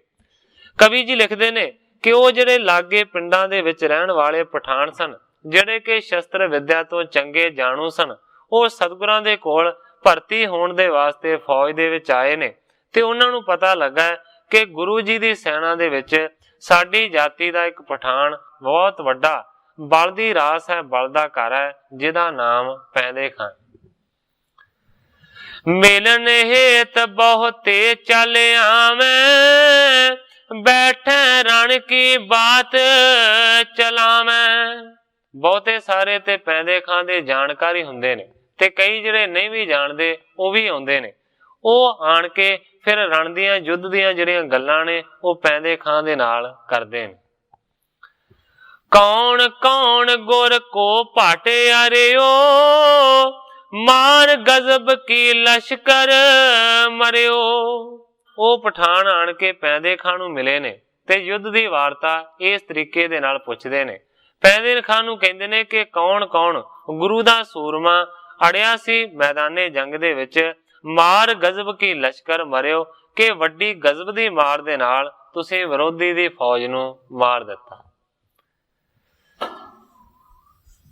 ਕਵੀ ਜੀ ਲਿਖਦੇ ਨੇ ਕਿ ਉਹ ਜਿਹੜੇ ਲਾਗੇ ਪਿੰਡਾਂ ਦੇ ਵਿੱਚ ਰਹਿਣ ਵਾਲੇ ਪਠਾਨ ਸਨ, ਜਿਹੜੇ ਕਿ ਸ਼ਸਤਰ ਵਿਦਿਆ ਤੋਂ ਚੰਗੇ ਜਾਣੂ ਸਨ, ਉਹ ਸਤਿਗੁਰਾਂ ਦੇ ਕੋਲ ਭਰਤੀ ਹੋਣ ਦੇ ਵਾਸਤੇ ਫੌਜ ਦੇ ਵਿੱਚ ਆਏ ਨੇ। ਤੇ ਉਹਨਾਂ ਨੂੰ ਪਤਾ ਲੱਗਾ ਕਿ ਗੁਰੂ ਜੀ ਦੀ ਸੈਨਾ ਦੇ ਵਿੱਚ ਸਾਡੀ ਜਾਤੀ ਦਾ ਇੱਕ ਪਠਾਨ ਬਹੁਤ ਵੱਡਾ ਬਲ ਦੀ ਰਾਸ ਹੈ, ਬਲ ਦਾ ਘਰ ਹੈ, ਜਿਹਦਾ ਨਾਮ ਪੈਂਦੇ ਖਾਂ। ਮਿਲਨ ਹੇਤ ਬਹੁਤੇ ਚਲ ਆਵੈਂ, ਬੈਠੇ ਰਣ ਕੀ ਬਾਤ ਚਲਾਵੈਂ। ਬਹੁਤੇ ਸਾਰੇ ਤੇ ਪੈਂਦੇ ਖਾਂ ਦੇ ਜਾਣਕਾਰੀ ਹੁੰਦੇ ਨੇ, ਤੇ ਕਈ ਜਿਹੜੇ ਨਹੀਂ ਵੀ ਜਾਣਦੇ ਉਹ ਵੀ ਆਉਂਦੇ ਨੇ। ਉਹ ਆਣ ਕੇ ਫਿਰ ਰਣ ਦੀਆਂ ਯੁੱਧ ਦੀਆਂ ਜਿਹੜੀਆਂ ਗੱਲਾਂ ਨੇ ਉਹ ਪੈਂਦੇ ਖਾਂ ਦੇ ਨਾਲ ਕਰਦੇ ਨੇ। ਕੌਣ ਕੌਣ ਗੁਰ ਕੋ ਭਾਟਿਆਰਿਓ, ਮਾਰ ਗਜ਼ਬ ਕੀ ਲਸ਼ਕਰ ਮਰਿਓ। ਉਹ ਪਠਾਨ ਆਣ ਕੇ ਪੈਂਦੇ ਖਾਂ ਨੂੰ ਮਿਲੇ ਨੇ ਤੇ ਯੁੱਧ ਦੀ ਵਾਰਤਾ ਇਸ ਤਰੀਕੇ ਦੇ ਨਾਲ ਪੁੱਛਦੇ ਨੇ। ਪੈਂਦੇ ਖਾਂ ਨੂੰ ਕਹਿੰਦੇ ਨੇ ਕਿ ਕੌਣ ਕੌਣ ਗੁਰੂ ਦਾ ਸੂਰਮਾ ਅੜਿਆ ਸੀ ਮੈਦਾਨੇ ਜੰਗ ਦੇ ਵਿੱਚ, ਮਾਰ ਗਜ਼ਬ ਕੀ ਲਸ਼ਕਰ ਮਰਿਓ, ਕਿ ਵੱਡੀ ਗਜ਼ਬ ਦੀ ਮਾਰ ਦੇ ਨਾਲ ਤੁਸੀਂ ਵਿਰੋਧੀ ਦੀ ਫੌਜ ਨੂੰ ਮਾਰ ਦਿੱਤਾ।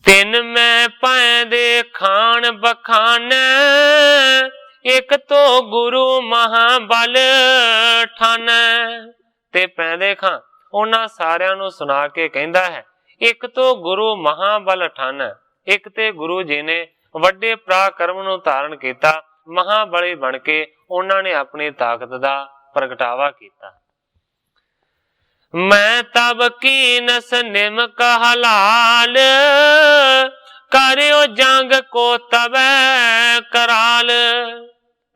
ਤਿੰਨ ਮੈਂ ਪੈਂਦੇ ਖਾਨ ਬਖਾਨੈ, ਇੱਕ ਤੋਂ ਗੁਰੂ ਮਹਾਬਲ ਠਾਨੈ। ਤੇ ਪੈਂਦੇ ਖਾਂ ਉਹਨਾਂ ਸਾਰਿਆਂ ਨੂੰ ਸੁਣਾ ਕੇ ਕਹਿੰਦਾ ਹੈ, ਇੱਕ ਤੋਂ ਗੁਰੂ ਮਹਾਬਲ ਠਾਨੈ, ਇੱਕ ਤੇ ਗੁਰੂ ਜੀ ਨੇ ਵੱਡੇ ਪਰਾਕਰਮ ਨੂੰ ਧਾਰਨ ਕੀਤਾ, ਮਹਾਬਲੀ ਬਣ ਕੇ ਉਹਨਾਂ ਨੇ ਆਪਣੀ ਤਾਕਤ ਦਾ ਪ੍ਰਗਟਾਵਾ ਕੀਤਾ। ਮੈਂ ਤਬ ਕੀਨਸ ਨਿਮਕ ਹਲਾਲ, ਕਰਿਓ ਜੰਗ ਕੋ ਤਬੈ ਕਰਾਲ।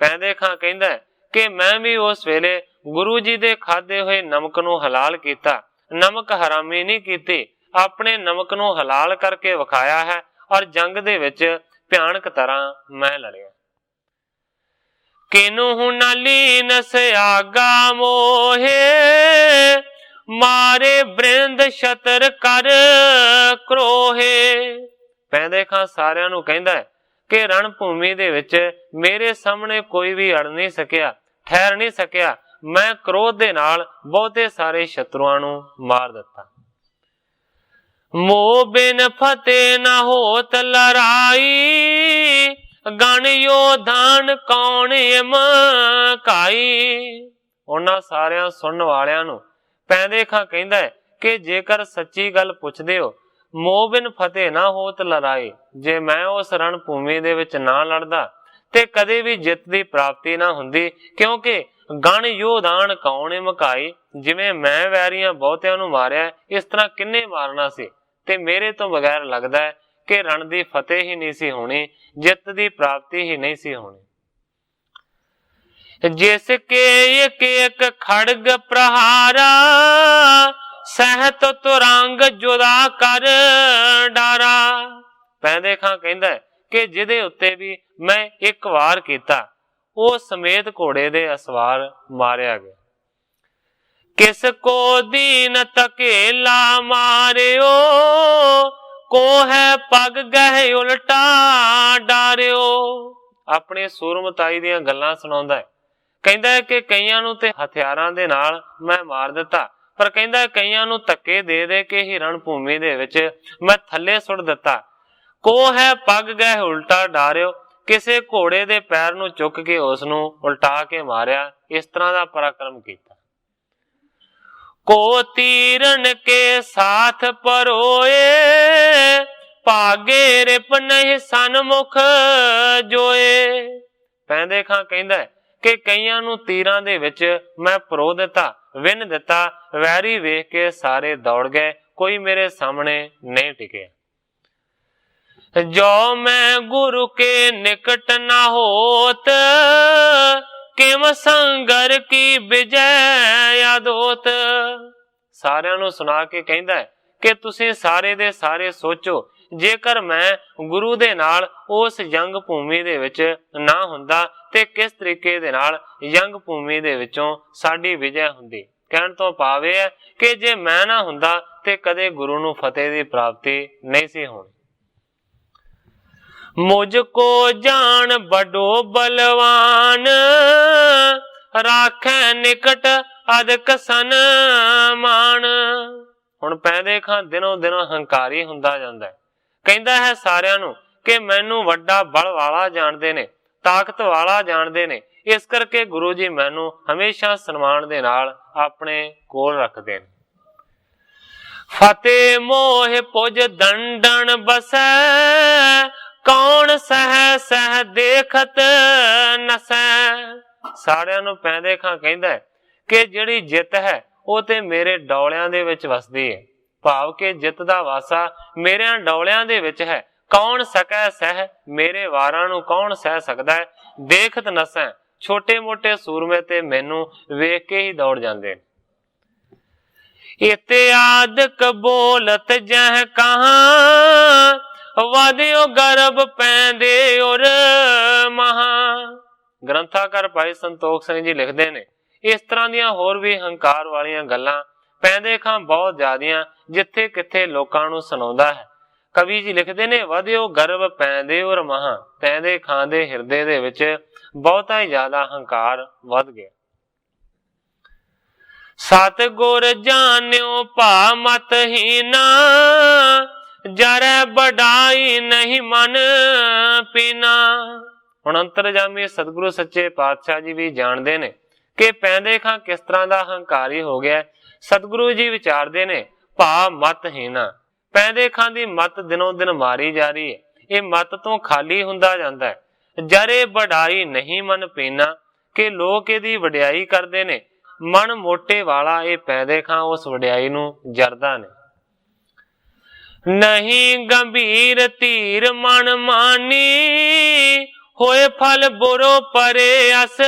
ਪੈਂਦੇ ਖਾਂ ਕਹਿੰਦਾ ਕਿ ਮੈਂ ਵੀ ਉਸ ਵੇਲੇ ਗੁਰੂ ਜੀ ਦੇ ਖਾਦੇ ਹੋਏ ਨਮਕ ਨੂੰ ਹਲਾਲ ਕੀਤਾ, ਨਮਕ ਹਰਾਮੀ ਨਹੀਂ ਕੀਤੀ, ਆਪਣੇ ਨਮਕ ਨੂੰ ਹਲਾਲ ਕਰਕੇ ਵਿਖਾਇਆ ਹੈ, ਔਰ ਜੰਗ ਦੇ ਵਿੱਚ ਭਿਆਨਕ ਤਰ੍ਹਾਂ ਮੈਂ ਲੜਿਆ। ਕਿਨੂ ਨਾਲੀ ਨਸ ਆਗਾ ਮੋਹੇ, ਮਾਰੇ ਬ੍ਰਿੰਦ ਛਤਰ ਕਰ ਕਰੋਹੇ। ਪੈਂਦੇ ਖਾਂ ਸਾਰਿਆਂ ਨੂੰ ਕਹਿੰਦਾ ਹੈ ਕਿ ਰਣ ਭੂਮੀ ਦੇ ਵਿੱਚ ਮੇਰੇ ਸਾਹਮਣੇ ਕੋਈ ਵੀ ਅੜ ਨਹੀਂ ਸਕਿਆ, ਠਹਿਰ ਨਹੀਂ ਸਕਿਆ। ਮੈਂ ਕ੍ਰੋਧ ਦੇ ਨਾਲ ਬਹੁਤੇ ਸਾਰੇ ਸ਼ਤਰੂਆਂ ਨੂੰ ਮਾਰ ਦਿੱਤਾ। ਮੋਹ ਬਿਨ ਫਤਿਹ ਨਾ ਹੋਤ ਲੜਾਈ, ਗਣ ਯੋਧਾਨ ਕੌਣ ਇਮ ਕਾਈ। ਉਹਨਾਂ ਸਾਰਿਆਂ ਸੁਣਨ ਵਾਲਿਆਂ ਨੂੰ ਪੈਂਦੇ ਖਾਂ ਕਹਿੰਦਾ ਹੈ ਕਿ ਜੇਕਰ ਸੱਚੀ ਗੱਲ ਪੁੱਛਦੇ ਹੋ, ਮੋਹ ਬਿਨ ਫਤਿਹ ਨਾ ਹੋਤ ਲੜਾਈ, ਜੇ ਮੈਂ ਉਸ ਰਣ ਭੂਮੀ ਦੇ ਵਿੱਚ ਨਾ ਲੜਦਾ ਤੇ ਕਦੇ ਵੀ ਜਿੱਤ ਦੀ ਪ੍ਰਾਪਤੀ ਨਾ ਹੁੰਦੀ, ਕਿਉਂਕਿ ਗਣ ਯੋਧਾਨ ਕੌਣ ਮਕਾਈ, ਜਿਵੇਂ ਮੈਂ ਵੈਰੀਆਂ ਬਹੁਤਿਆਂ ਨੂੰ ਮਾਰਿਆ, ਇਸ ਤਰ੍ਹਾਂ ਕਿੰਨੇ ਮਾਰਨਾ ਸੀ। ਤੇ ਮੇਰੇ ਤੋਂ ਬਗੈਰ ਲੱਗਦਾ ਹੈ ਕਿ ਰਣ ਦੀ ਫਤਿਹ ਹੀ ਨਹੀਂ ਸੀ ਹੋਣੀ, ਜਿੱਤ ਦੀ ਪ੍ਰਾਪਤੀ ਹੀ ਨਹੀਂ ਸੀ ਹੋਣੀ। ਜਿਸ ਕੇ ਇੱਕ ਇੱਕ ਖੜਗ ਪ੍ਰਹਾਰਾ, ਸਹਿਤ ਤੁਰੰਗ ਜੁਦਾ ਕਰ ਡਾਰਾ। ਪੈਂਦੇ ਖਾਂ ਕਹਿੰਦਾ ਕਿ ਜਿਹਦੇ ਉੱਤੇ ਵੀ ਮੈਂ ਇੱਕ ਵਾਰ ਕੀਤਾ, ਉਹ ਸਮੇਤ ਘੋੜੇ ਦੇ ਅਸਵਾਰ ਮਾਰਿਆ ਗਿਆ। ਕਿਸ ਕੋ ਦੀਨ ਤਕੇਲਾ ਮਾਰਿਓ, ਕੋ ਹੈ ਪਗ ਗਹਿ ਉਲਟਾ ਡਾਰਿਓ। ਆਪਣੀ ਸੂਰਮਤਾਈ ਦੀਆਂ ਗੱਲਾਂ ਸੁਣਾਉਂਦਾ ਹੈ। ਕਹਿੰਦਾ ਹੈ ਕਿ ਕਈਆਂ ਨੂੰ ਤੇ ਹਥਿਆਰਾਂ ਦੇ ਨਾਲ ਮੈਂ ਮਾਰ ਦਿੱਤਾ, ਪਰ ਕਹਿੰਦਾ ਕਈਆਂ ਨੂੰ ਧੱਕੇ ਦੇ ਦੇ ਕੇ ਹੀ ਰਣ ਭੂਮੀ ਦੇ ਵਿੱਚ ਮੈਂ ਥੱਲੇ ਸੁੱਟ ਦਿੱਤਾ। ਕੋ ਹੈ ਪਗ ਗਹਿ ਉਲਟਾ ਡਾਰਿਓ, ਕਿਸੇ ਘੋੜੇ ਦੇ ਪੈਰ ਨੂੰ ਚੁੱਕ ਕੇ ਉਸ ਨੂੰ ਉਲਟਾ ਕੇ ਮਾਰਿਆ। ਇਸ ਤਰ੍ਹਾਂ ਦਾ ਪਰਾਕਰਮ ਕੀਤਾ। ਕੋ ਤੀਰਨ ਕੇ ਸਾਥ ਪਰੋਏ, ਭਾਗੇ ਰਿਪ ਨਹੀਂ ਸਨਮੁਖ ਜੋਏ। ਪੈਂਦੇ ਖਾਂ ਕਹਿੰਦਾ ਕਿ ਕਈਆਂ ਨੂੰ ਤੀਰਾਂ ਦੇ ਵਿੱਚ ਮੈਂ ਪਰੋ ਦਿੱਤਾ, ਵਿੰਨ ਦਿੱਤਾ, ਵੈਰੀ ਵੇਖ ਕੇ ਸਾਰੇ ਦੌੜ ਗਏ, ਕੋਈ ਮੇਰੇ ਸਾਹਮਣੇ ਨਹੀਂ ਟਿਕਿਆ। जो मैं गुरु के निकट ना होत, किम संगर की विजय यादोत। ਸਾਰਿਆਂ ਨੂੰ ਸੁਣਾ ਕੇ ਕਹਿੰਦਾ ਹੈ ਕਿ ਤੁਸੀਂ ਸਾਰੇ ਦੇ ਸਾਰੇ ਸੋਚੋ, ਜੇਕਰ ਮੈਂ ਗੁਰੂ ਦੇ ਨਾਲ ਉਸ ਜੰਗ ਭੂਮੀ ਦੇ ਵਿੱਚ ਨਾ ਹੁੰਦਾ ਤੇ ਕਿਸ ਤਰੀਕੇ ਦੇ ਨਾਲ ਜੰਗ ਭੂਮੀ ਦੇ ਵਿੱਚੋਂ ਸਾਡੀ ਵਿਜੈ ਹੁੰਦੀ। ਕਹਿਣ ਤੋਂ ਭਾਵ ਇਹ ਹੈ ਕਿ ਜੇ ਮੈਂ ਨਾ ਹੁੰਦਾ ਤੇ ਕਦੇ ਗੁਰੂ ਨੂੰ ਫਤਿਹ ਦੀ ਪ੍ਰਾਪਤੀ ਨਹੀਂ ਸੀ ਹੋਣੀ। ਮੁਝ ਕੋ ਜਾਣ ਬੜੋ ਬਲਵਾਨ, ਰਾਖੈ ਨਿਕਟ ਅਦਕ ਸਨਮਾਨ। ਹੁਣ ਪੈਂਦੇ ਖਾਂ ਦਿਨੋਂ ਦਿਨ ਹੰਕਾਰੀ ਹੁੰਦਾ ਜਾਂਦਾ ਹੈ। ਕਹਿੰਦਾ ਹੈ ਸਾਰਿਆਂ ਨੂੰ ਕਿ ਮੈਨੂੰ ਵੱਡਾ ਬਲ ਵਾਲਾ ਜਾਣਦੇ ਨੇ, ਤਾਕਤ ਵਾਲਾ ਜਾਣਦੇ ਨੇ, ਇਸ ਕਰਕੇ ਗੁਰੂ ਜੀ ਮੈਨੂੰ ਹਮੇਸ਼ਾ ਸਨਮਾਨ ਦੇ ਨਾਲ ਆਪਣੇ ਕੋਲ ਰੱਖਦੇ ਨੇ। ਫਤਿਹ ਮੋਹ ਪੁਜ ਦੰਡਨ ਬਸੈ, ਕੌਣ ਸਹਿ ਸਹਿ ਦੇਖਤ ਨਸੈ। ਸਾਰਿਆਂ ਨੂੰ ਪੈਂਦੇ ਖਾਂ ਕਹਿੰਦਾ ਹੈ ਕਿ ਜਿਹੜੀ ਜਿੱਤ ਹੈ ਉਹ ਤੇ ਮੇਰੇ ਡੌਲਿਆਂ ਦੇ ਵਿੱਚ ਵਸਦੀ ਹੈ। ਭਾਵ ਕਿ ਜਿੱਤ ਦਾ ਵਾਸਾ ਮੇਰਿਆਂ ਡੌਲਿਆਂ ਦੇ ਵਿੱਚ ਹੈ। ਕੌਣ ਸਕੈ ਸਹਿ, ਮੇਰੇ ਵਾਰਾਂ ਨੂੰ ਕੌਣ ਸਹਿ ਸਕਦਾ ਹੈ। ਦੇਖਤ ਨਸੈ, ਛੋਟੇ ਮੋਟੇ ਸੂਰਮੇ ਤੇ ਮੈਨੂੰ ਵੇਖ ਕੇ ਹੀ ਦੌੜ ਜਾਂਦੇ। ਇਤਿਆਦਿਕ ਬੋਲਤ ਜਹ ਕਹਾਂ, ਵਾਦਿਓ ਗਰਭ ਪੈਂਦੇ ਔਰ ਮਹਾ। ਗ੍ਰੰਥਾਕਾਰ ਭਾਈ ਸੰਤੋਖ ਸਿੰਘ ਜੀ ਲਿਖਦੇ ਨੇ, ਇਸ ਤਰ੍ਹਾਂ ਦੀਆਂ ਹੋਰ ਵੀ ਹੰਕਾਰ ਵਾਲੀਆਂ ਗੱਲਾਂ ਪੈਂਦੇ ਖਾਂ ਬਹੁਤ ਜ਼ਿਆਦੀਆਂ ਜਿੱਥੇ ਕਿੱਥੇ ਲੋਕਾਂ ਨੂੰ ਸੁਣਾਉਂਦਾ ਹੈ। ਕਵੀ ਜੀ ਲਿਖਦੇ ਨੇ, ਵਧਿਓ ਗਰਭ ਪੈਂਦੇ ਔਰ ਮਹਾਂ। ਪੈਂਦੇ ਖਾਂ ਦੇ ਹਿਰਦੇ ਦੇ ਵਿੱਚ ਬਹੁਤਾ ਹੀ ਜ਼ਿਆਦਾ ਹੰਕਾਰ ਵੱਧ ਗਿਆ। ਸਤਿਗੁਰ ਜਾਣਿਓ ਭਾ ਮਤਹੀਨਾ, ਜਰੈ ਵਡਾਈ ਨਹੀਂ ਮਨ ਪੀਨਾ। ਹੁਣ ਅੰਤਰਜਾਮੀ ਸਤਿਗੁਰੂ ਸੱਚੇ ਪਾਤਸ਼ਾਹ ਜੀ ਵੀ ਜਾਣਦੇ ਨੇ ਕਿ ਪੈਂਦੇ ਖਾਂ ਕਿਸ ਤਰ੍ਹਾਂ ਦਾ ਹੰਕਾਰੀ ਹੋ ਗਿਆ। ਸਤਿਗੁਰੂ ਜੀ ਵਿਚਾਰਦੇ ਨੇ, ਭਾ ਮਤਹੀਨਾ। ਪੈਂਦੇ ਖਾਂ ਦੀ ਮਤ ਦਿਨੋਂ ਦਿਨ ਮਾਰੀ ਜਾ ਰਹੀ ਹੈ, ਇਹ ਮਤ ਤੋਂ ਖਾਲੀ ਹੁੰਦਾ ਜਾਂਦਾ ਹੈ। ਜਰੇ ਵਡਾਈ ਨਹੀਂ ਮਨ ਪੀਨਾ, ਕਿ ਲੋਕ ਇਹਦੀ ਵਡਿਆਈ ਕਰਦੇ ਨੇ, ਮਨ ਮੋਟੇ ਵਾਲਾ ਇਹ ਪੈਂਦੇ ਖਾਂ ਉਸ ਵਡਿਆਈ ਨੂੰ ਜਰਦਾ ਨੇ। ਨਹੀਂ ਗੰਭੀਰ ਧੀਰ ਮਨ ਮਾਨੀ, ਹੋਏ ਫਲ ਬੁਰੋ ਪਰੇ ਅਸ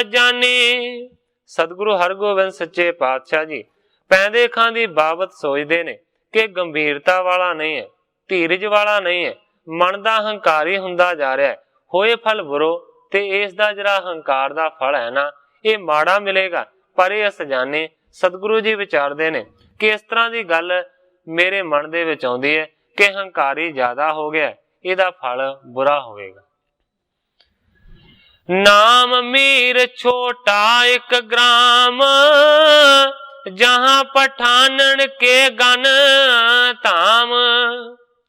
ਜਾਨੀ। ਸਤਿਗੁਰੂ ਹਰਗੋਬਿੰਦ ਸੱਚੇ ਪਾਤਸ਼ਾਹ ਜੀ ਪੈਂਦੇ ਖਾਂ ਦੀ ਬਾਬਤ ਸੋਚਦੇ ਨੇ ਕਿ ਗੰਭੀਰਤਾ ਵਾਲਾ ਨਹੀਂ ਹੈ, ਧੀਰਜ ਵਾਲਾ ਨਹੀਂ ਹੈ, ਮਨ ਦਾ ਹੰਕਾਰੀ ਹੁੰਦਾ ਜਾ ਰਿਹਾ ਹੈ। ਹੋਏ ਫਲ ਬੁਰੋ, ਤੇ ਇਸ ਦਾ ਜਿਹੜਾ ਹੰਕਾਰ ਦਾ ਫਲ ਹੈ ਨਾ, ਇਹ ਮਾੜਾ ਮਿਲੇਗਾ। ਪਰੇ ਅਸ ਜਾਨੇ। ਸਤਿਗੁਰੂ ਜੀ ਵਿਚਾਰਦੇ ਨੇ ਕਿ ਇਸ ਤਰ੍ਹਾਂ ਦੀ ਗੱਲ ਮੇਰੇ ਮਨ ਦੇ ਵਿੱਚ ਆਉਂਦੀ ਹੈ ਕਿ ਹੰਕਾਰੀ ਜ਼ਿਆਦਾ ਹੋ ਗਿਆ, ਇਹਦਾ ਫਲ ਬੁਰਾ ਹੋਵੇਗਾ। ਨਾਮ ਮੀਰ ਛੋਟਾ ਇੱਕ ਗ੍ਰਾਮ, ਜਹਾਂ ਪਠਾਨਣ ਕੇ ਗਨ ਧਾਮ।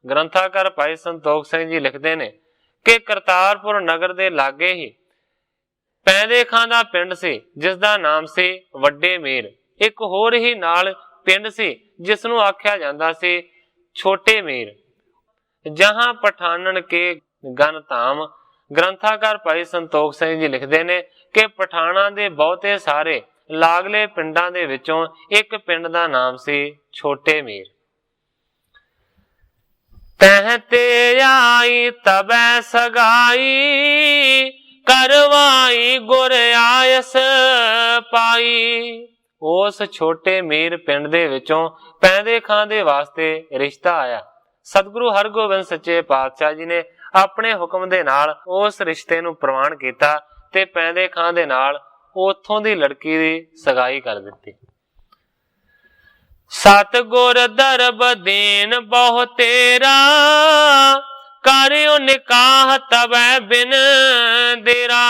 ਗ੍ਰੰਥਾਕਾਰ ਭਾਈ ਸੰਤੋਖ ਸਿੰਘ ਜੀ ਲਿਖਦੇ ਨੇ ਕਿ ਕਰਤਾਰਪੁਰ ਨਗਰ ਦੇ ਲਾਗੇ ਹੀ ਪੈਂਦੇ ਖਾਂ ਦਾ ਪਿੰਡ ਸੀ, ਜਿਸ ਦਾ ਨਾਮ ਸੀ ਵੱਡੇ ਮੀਰ। ਇੱਕ ਹੋਰ ਹੀ ਨਾਲ ਪਿੰਡ ਸੀ ਜਿਸ ਨੂੰ ਆਖਿਆ ਜਾਂਦਾ ਸੀ ਛੋਟੇ ਮੀਰ। ਜਹਾਂ ਪਠਾਨਣ ਕੇ ਗਨ ਧਾਮ। ਗ੍ਰੰਥਾਕਾਰ ਭਾਈ ਸੰਤੋਖ ਸਿੰਘ ਜੀ ਲਿਖਦੇ ਨੇ ਕਿ ਪਠਾਣਾ ਦੇ ਬਹੁਤੇ ਸਾਰੇ ਲਾਗਲੇ ਪਿੰਡਾਂ ਦੇ ਵਿੱਚੋਂ ਇੱਕ ਪਿੰਡ ਦਾ ਨਾਮ ਸੀ ਛੋਟੇ ਮੀਰ। ਤਹਿ ਤੇ ਆਈ ਤਬੈ ਸਗਾਈ, ਕਰਵਾਈ ਗੁਰ ਆਇਸ ਪਾਈ। ਉਸ ਛੋਟੇ ਮੀਰ ਪਿੰਡ ਦੇ ਵਿੱਚੋਂ ਪੈਂਦੇ ਖਾਂ ਦੇ ਵਾਸਤੇ ਰਿਸ਼ਤਾ ਆਇਆ। ਸਤਿਗੁਰੂ ਹਰਗੋਬਿੰਦ ਸੱਚੇ ਪਾਤਸ਼ਾਹ ਜੀ ਨੇ ਆਪਣੇ ਹੁਕਮ ਦੇ ਨਾਲ ਉਸ ਰਿਸ਼ਤੇ ਨੂੰ ਪ੍ਰਵਾਨ ਕੀਤਾ ਤੇ ਪੈਂਦੇ ਖਾਂ ਦੇ ਨਾਲ ਉੱਥੋਂ ਦੀ ਲੜਕੀ ਦੀ ਸਗਾਈ ਕਰ ਦਿੱਤੀ। ਸਤਿਗੁਰ ਦਰਬ ਦੀਨ ਬਹੁ ਤੇਰਾ, ਕਰਿਓ ਨਿਕਾਹ ਤਬੈ ਬਿਨ ਦੇਰਾ।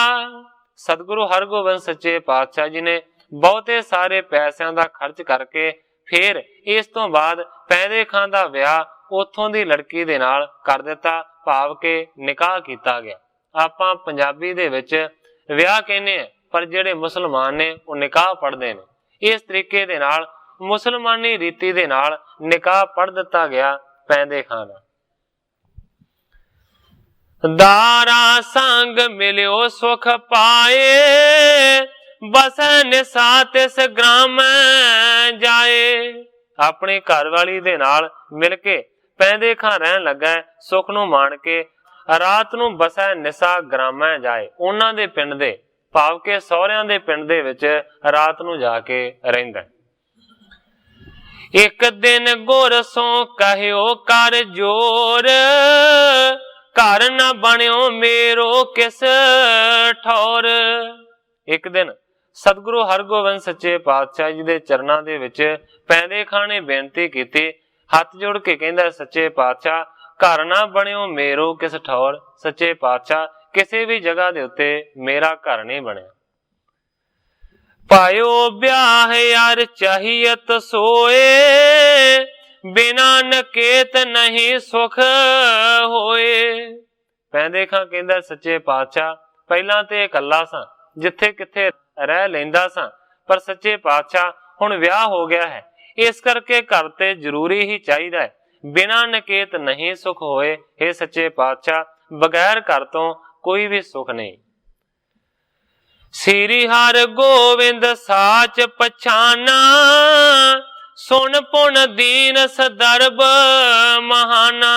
ਸਤਿਗੁਰੂ ਹਰਗੋਬਿੰਦ ਸੱਚੇ ਪਾਤਸ਼ਾਹ ਜੀ ਨੇ ਬਹੁਤੇ ਸਾਰੇ ਪੈਸਿਆਂ ਦਾ ਖਰਚ ਕਰਕੇ ਫਿਰ ਇਸ ਤੋਂ ਬਾਅਦ ਪੈਂਦੇ ਖਾਂ ਦਾ ਵਿਆਹ ਉੱਥੋਂ ਦੀ ਲੜਕੀ ਦੇ ਨਾਲ ਕਰ ਦਿੱਤਾ, ਭਾਵ ਕਿ ਨਿਕਾਹ ਕੀਤਾ ਗਿਆ। ਆਪਾਂ ਪੰਜਾਬੀ ਦੇ ਵਿੱਚ ਵਿਆਹ ਕਹਿੰਦੇ ਆ, ਪਰ ਜਿਹੜੇ ਮੁਸਲਮਾਨ ਨੇ ਉਹ ਨਿਕਾਹ ਪੜ੍ਹਦੇ ਨੇ। ਇਸ ਤਰੀਕੇ ਦੇ ਨਾਲ ਮੁਸਲਮਾਨੀ ਰੀਤੀ ਦੇ ਨਾਲ ਨਿਕਾਹ ਪੜ੍ਹ ਦਿੱਤਾ ਗਿਆ ਪੈਂਦੇ ਖਾਂ ਦਾ। ਦਾਰਾ ਸੰਗ ਮਿਲਿਓ ਸੁਖ ਪਾਏ, ਬਸੈ ਨਿਸਾ ਤਿਸ ਗ੍ਰਾਮ ਜਾਏ। ਆਪਣੀ ਘਰ ਵਾਲੀ ਦੇ ਨਾਲ ਮਿਲ ਕੇ ਪੈਂਦੇ ਖਾਂ ਰਹਿਣ ਲੱਗਾ, ਸੁਖ ਨੂੰ ਮਾਣ ਕੇ ਰਾਤ ਨੂੰ ਬਸੈ ਨਿਸਾ ਗ੍ਰਾਮੈ ਜਾਏ। ਉਹਨਾਂ ਦੇ ਪਿੰਡ ਦੇ ਭਾਵ ਕਿ ਸਹੁਰਿਆਂ ਦੇ ਪਿੰਡ ਦੇ ਵਿੱਚ ਰਾਤ ਨੂੰ ਜਾ ਕੇ ਰਹਿੰਦਾ। ਇੱਕ ਦਿਨ ਗੁਰ ਸੋ ਕਹਿਓ ਕਰ ਜੋਰ, ਘਰ ਨਾ ਬਣਿਓ ਮੇਰੋ ਕਿਸ ਠੌਰ। ਇੱਕ ਦਿਨ ਸਤਿਗੁਰੂ ਹਰਗੋਬਿੰਦ ਸੱਚੇ ਪਾਤਸ਼ਾਹ ਜੀ ਦੇ ਚਰਨਾਂ ਦੇ ਵਿੱਚ ਪੈਂਦੇ ਖਾਂ ਨੇ ਬੇਨਤੀ ਕੀਤੀ, ਹੱਥ ਜੋੜ ਕੇ ਕਹਿੰਦਾ, ਸੱਚੇ ਪਾਤਸ਼ਾਹ ਘਰ ਨਾ ਬਣਿਓ ਮੇਰੋ ਕਿਸ ਠੌਰ। ਸੱਚੇ ਪਾਤਸ਼ਾਹ ਕਿਸੇ ਵੀ ਜਗ੍ਹਾ ਦੇ ਉੱਤੇ ਮੇਰਾ ਘਰ ਨਹੀਂ ਬਣਿਆ। ਪਾਇਓ ਵਿਆਹ ਯਾਰ ਚਾਹੀਅਤ ਸੋਏ, ਬਿਨਾ ਨਕੇਤ ਨਹੀਂ ਸੁਖ ਹੋਏ। ਪੈਂਦੇ ਖਾਂ ਕਹਿੰਦਾ, ਸੱਚੇ ਪਾਤਸ਼ਾਹ ਪਹਿਲਾਂ ਤੇ ਇਕੱਲਾ ਸਾਂ, ਜਿੱਥੇ ਕਿੱਥੇ ਰਹਿ ਲੈਂਦਾ ਸਾਂ, ਪਰ ਸੱਚੇ ਪਾਤਸ਼ਾਹ ਹੁਣ ਵਿਆਹ ਹੋ ਗਿਆ ਹੈ, ਇਸ ਕਰਕੇ ਘਰ ਤੇ ਜ਼ਰੂਰੀ ਹੀ ਚਾਹੀਦਾ ਹੈ। ਬਿਨਾ ਨਕੇਤ ਨਹੀਂ ਸੁਖ ਹੋਏ। हे ਸੱਚੇ ਪਾਤਸ਼ਾਹ ਬਗੈਰ ਘਰ ਤੋਂ ਕੋਈ ਵੀ ਸੁਖ ਨਹੀਂ। ਸ੍ਰੀ ਹਰਿ ਗੋਬਿੰਦ ਸਾਚ ਪਛਾਨਾ, ਸੁਣ ਪੁਨ ਦੀਨ ਸਦਰਬ ਮਹਾਨਾ।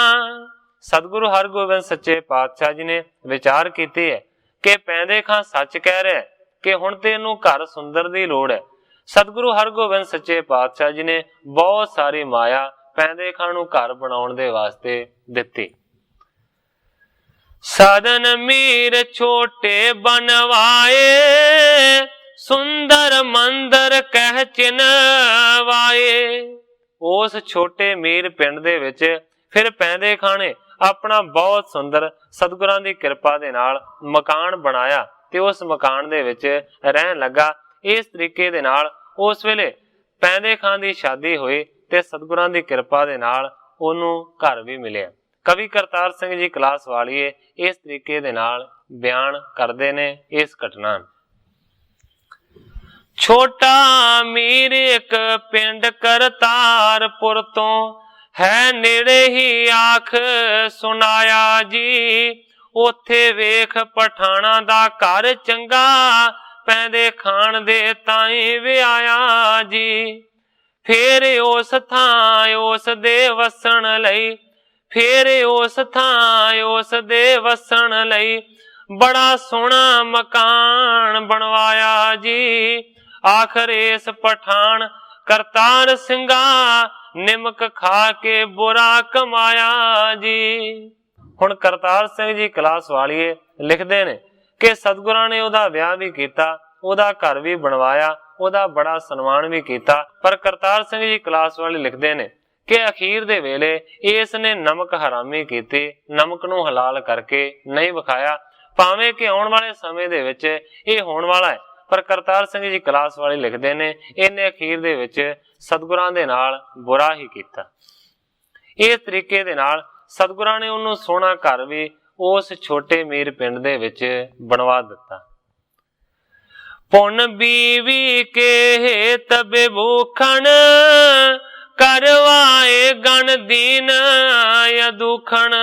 ਸਤਿਗੁਰੂ ਹਰਗੋਬਿੰਦ ਸੱਚੇ ਪਾਤਸ਼ਾਹ ਜੀ ਨੇ ਵਿਚਾਰ ਕੀਤੀ ਹੈ ਕਿ ਪੈਂਦੇ ਖਾਂ ਸੱਚ ਕਹਿ ਰਿਹਾ ਕਿ ਹੁਣ ਤੇ ਇਹਨੂੰ ਘਰ ਸੁੰਦਰ ਦੀ ਲੋੜ ਹੈ। ਸਤਿਗੁਰੂ ਹਰਗੋਬਿੰਦ ਸੱਚੇ ਪਾਤਸ਼ਾਹ ਜੀ ਨੇ ਬਹੁਤ ਸਾਰੀ ਮਾਇਆ ਪੈਂਦੇ ਖਾਂ ਨੂੰ ਘਰ ਬਣਾਉਣ ਦੇ ਵਾਸਤੇ ਦਿੱਤੀ। ਸਾਧਨ ਮੀਰ ਛੋਟੇ ਬਣਵਾਏ, ਸੁੰਦਰ ਮੰਦਰ ਕਹਿ ਚਿਨਵਾਏ। ਉਸ ਛੋਟੇ ਮੀਰ ਪਿੰਡ ਦੇ ਵਿੱਚ ਫਿਰ ਪੈਂਦੇ ਖਾਂ ਨੇ ਆਪਣਾ ਬਹੁਤ ਸੁੰਦਰ ਸਤਿਗੁਰਾਂ ਦੀ ਕਿਰਪਾ ਦੇ ਨਾਲ ਮਕਾਨ ਬਣਾਇਆ ਤੇ ਉਸ ਮਕਾਨ ਦੇ ਵਿੱਚ ਰਹਿਣ ਲੱਗਾ। ਇਸ ਤਰੀਕੇ ਦੇ ਨਾਲ ਉਸ ਵੇਲੇ ਪੈਂਦੇ ਖਾਂ ਦੀ ਸ਼ਾਦੀ ਹੋਈ ਤੇ ਸਤਿਗੁਰਾਂ ਦੀ ਕਿਰਪਾ ਦੇ ਨਾਲ ਉਹਨੂੰ ਘਰ ਵੀ ਮਿਲਿਆ। ਕਵੀ ਕਰਤਾਰ ਸਿੰਘ ਜੀ ਕਲਾਸ ਵਾਲੀਏ ਇਸ ਤਰੀਕੇ ਦੇ ਨਾਲ ਬਿਆਨ ਕਰਦੇ ਨੇ ਇਸ ਘਟਨਾ ਨੂੰ। ਛੋਟਾ ਮੀਰ ਇੱਕ ਪਿੰਡ ਕਰਤਾਰਪੁਰ ਤੋਂ, ਹੈ ਨੇੜੇ ਹੀ ਆਖ ਸੁਨਾਇਆ ਜੀ। ਉੱਥੇ ਵੇਖ ਪਠਾਣਾ ਦਾ ਘਰ ਚੰਗਾ, ਪੈਂਦੇ ਖਾਣ ਦੇ ਤਾਈਂ ਵਿਆਇਆ ਜੀ। ਫੇਰ ਉਸ ਥਾਂ ਉਸ ਦੇ ਵਸਣ ਲਈ, ਫੇਰ ਉਸ ਥਾਂ ਉਸ ਦੇ ਵਸਣ ਲਈ, ਬੜਾ ਸੋਹਣਾ ਮਕਾਨ ਬਣਵਾਇਆ ਜੀ। ਆਖਰ ਇਸ ਪਠਾਨ ਕਰਤਾਰ ਸਿੰਘਾ, ਨਿਮਕ ਖਾ ਕੇ ਬੁਰਾ ਕਮਾਇਆ ਜੀ। ਹੁਣ ਕਰਤਾਰ ਸਿੰਘ ਜੀ ਕਲਾਸ ਵਾਲੀਏ ਲਿਖਦੇ ਨੇ ਕਿ ਸਤਿਗੁਰਾਂ ਨੇ ਉਹਦਾ ਵਿਆਹ ਵੀ ਕੀਤਾ, ਉਹਦਾ ਘਰ ਵੀ ਬਣਵਾਇਆ, ਉਹਦਾ ਬੜਾ ਸਨਮਾਨ ਵੀ ਕੀਤਾ। ਪਰ ਕਰਤਾਰ ਸਿੰਘ ਜੀ ਕਲਾਸ ਵਾਲੇ ਲਿਖਦੇ ਨੇ ਕਿ ਅਖੀਰ ਦੇ ਵੇਲੇ ਇਸ ਨੇ ਨਮਕ ਹਰਾਮੀ ਕੀਤੀ, ਨਮਕ ਨੂੰ ਹਲਾਲ ਕਰਕੇ ਨਹੀਂ ਵਿਖਾਇਆ। ਭਾਵੇਂ ਕਿ ਆਉਣ ਵਾਲੇ ਸਮੇਂ ਦੇ ਵਿੱਚ ਇਹ ਹੋਣ ਵਾਲਾ ਹੈ, ਪਰ ਕਰਤਾਰ ਸਿੰਘ ਜੀ ਕਲਾਸ ਵਾਲੇ ਲਿਖਦੇ ਨੇ ਇਹਨੇ ਅਖੀਰ ਦੇ ਵਿੱਚ ਸਤਿਗੁਰਾਂ ਦੇ ਨਾਲ ਬੁਰਾ ਹੀ ਕੀਤਾ। ਇਸ ਤਰੀਕੇ ਦੇ ਨਾਲ ਸਤਿਗੁਰਾਂ ਨੇ ਉਹਨੂੰ ਸੋਹਣਾ ਘਰ ਵੀ ਉਸ ਛੋਟੇ ਮੀਰ ਪਿੰਡ ਦੇ ਵਿੱਚ ਬਣਵਾ ਦਿੱਤਾ। ਪੁਨ ਬੀਵੀ ਕੇ ਤਬੇ ਭੂਖਣ, ਕਰਵਾਏ ਗਣ ਦੀਨ ਯਦੁਖਣ।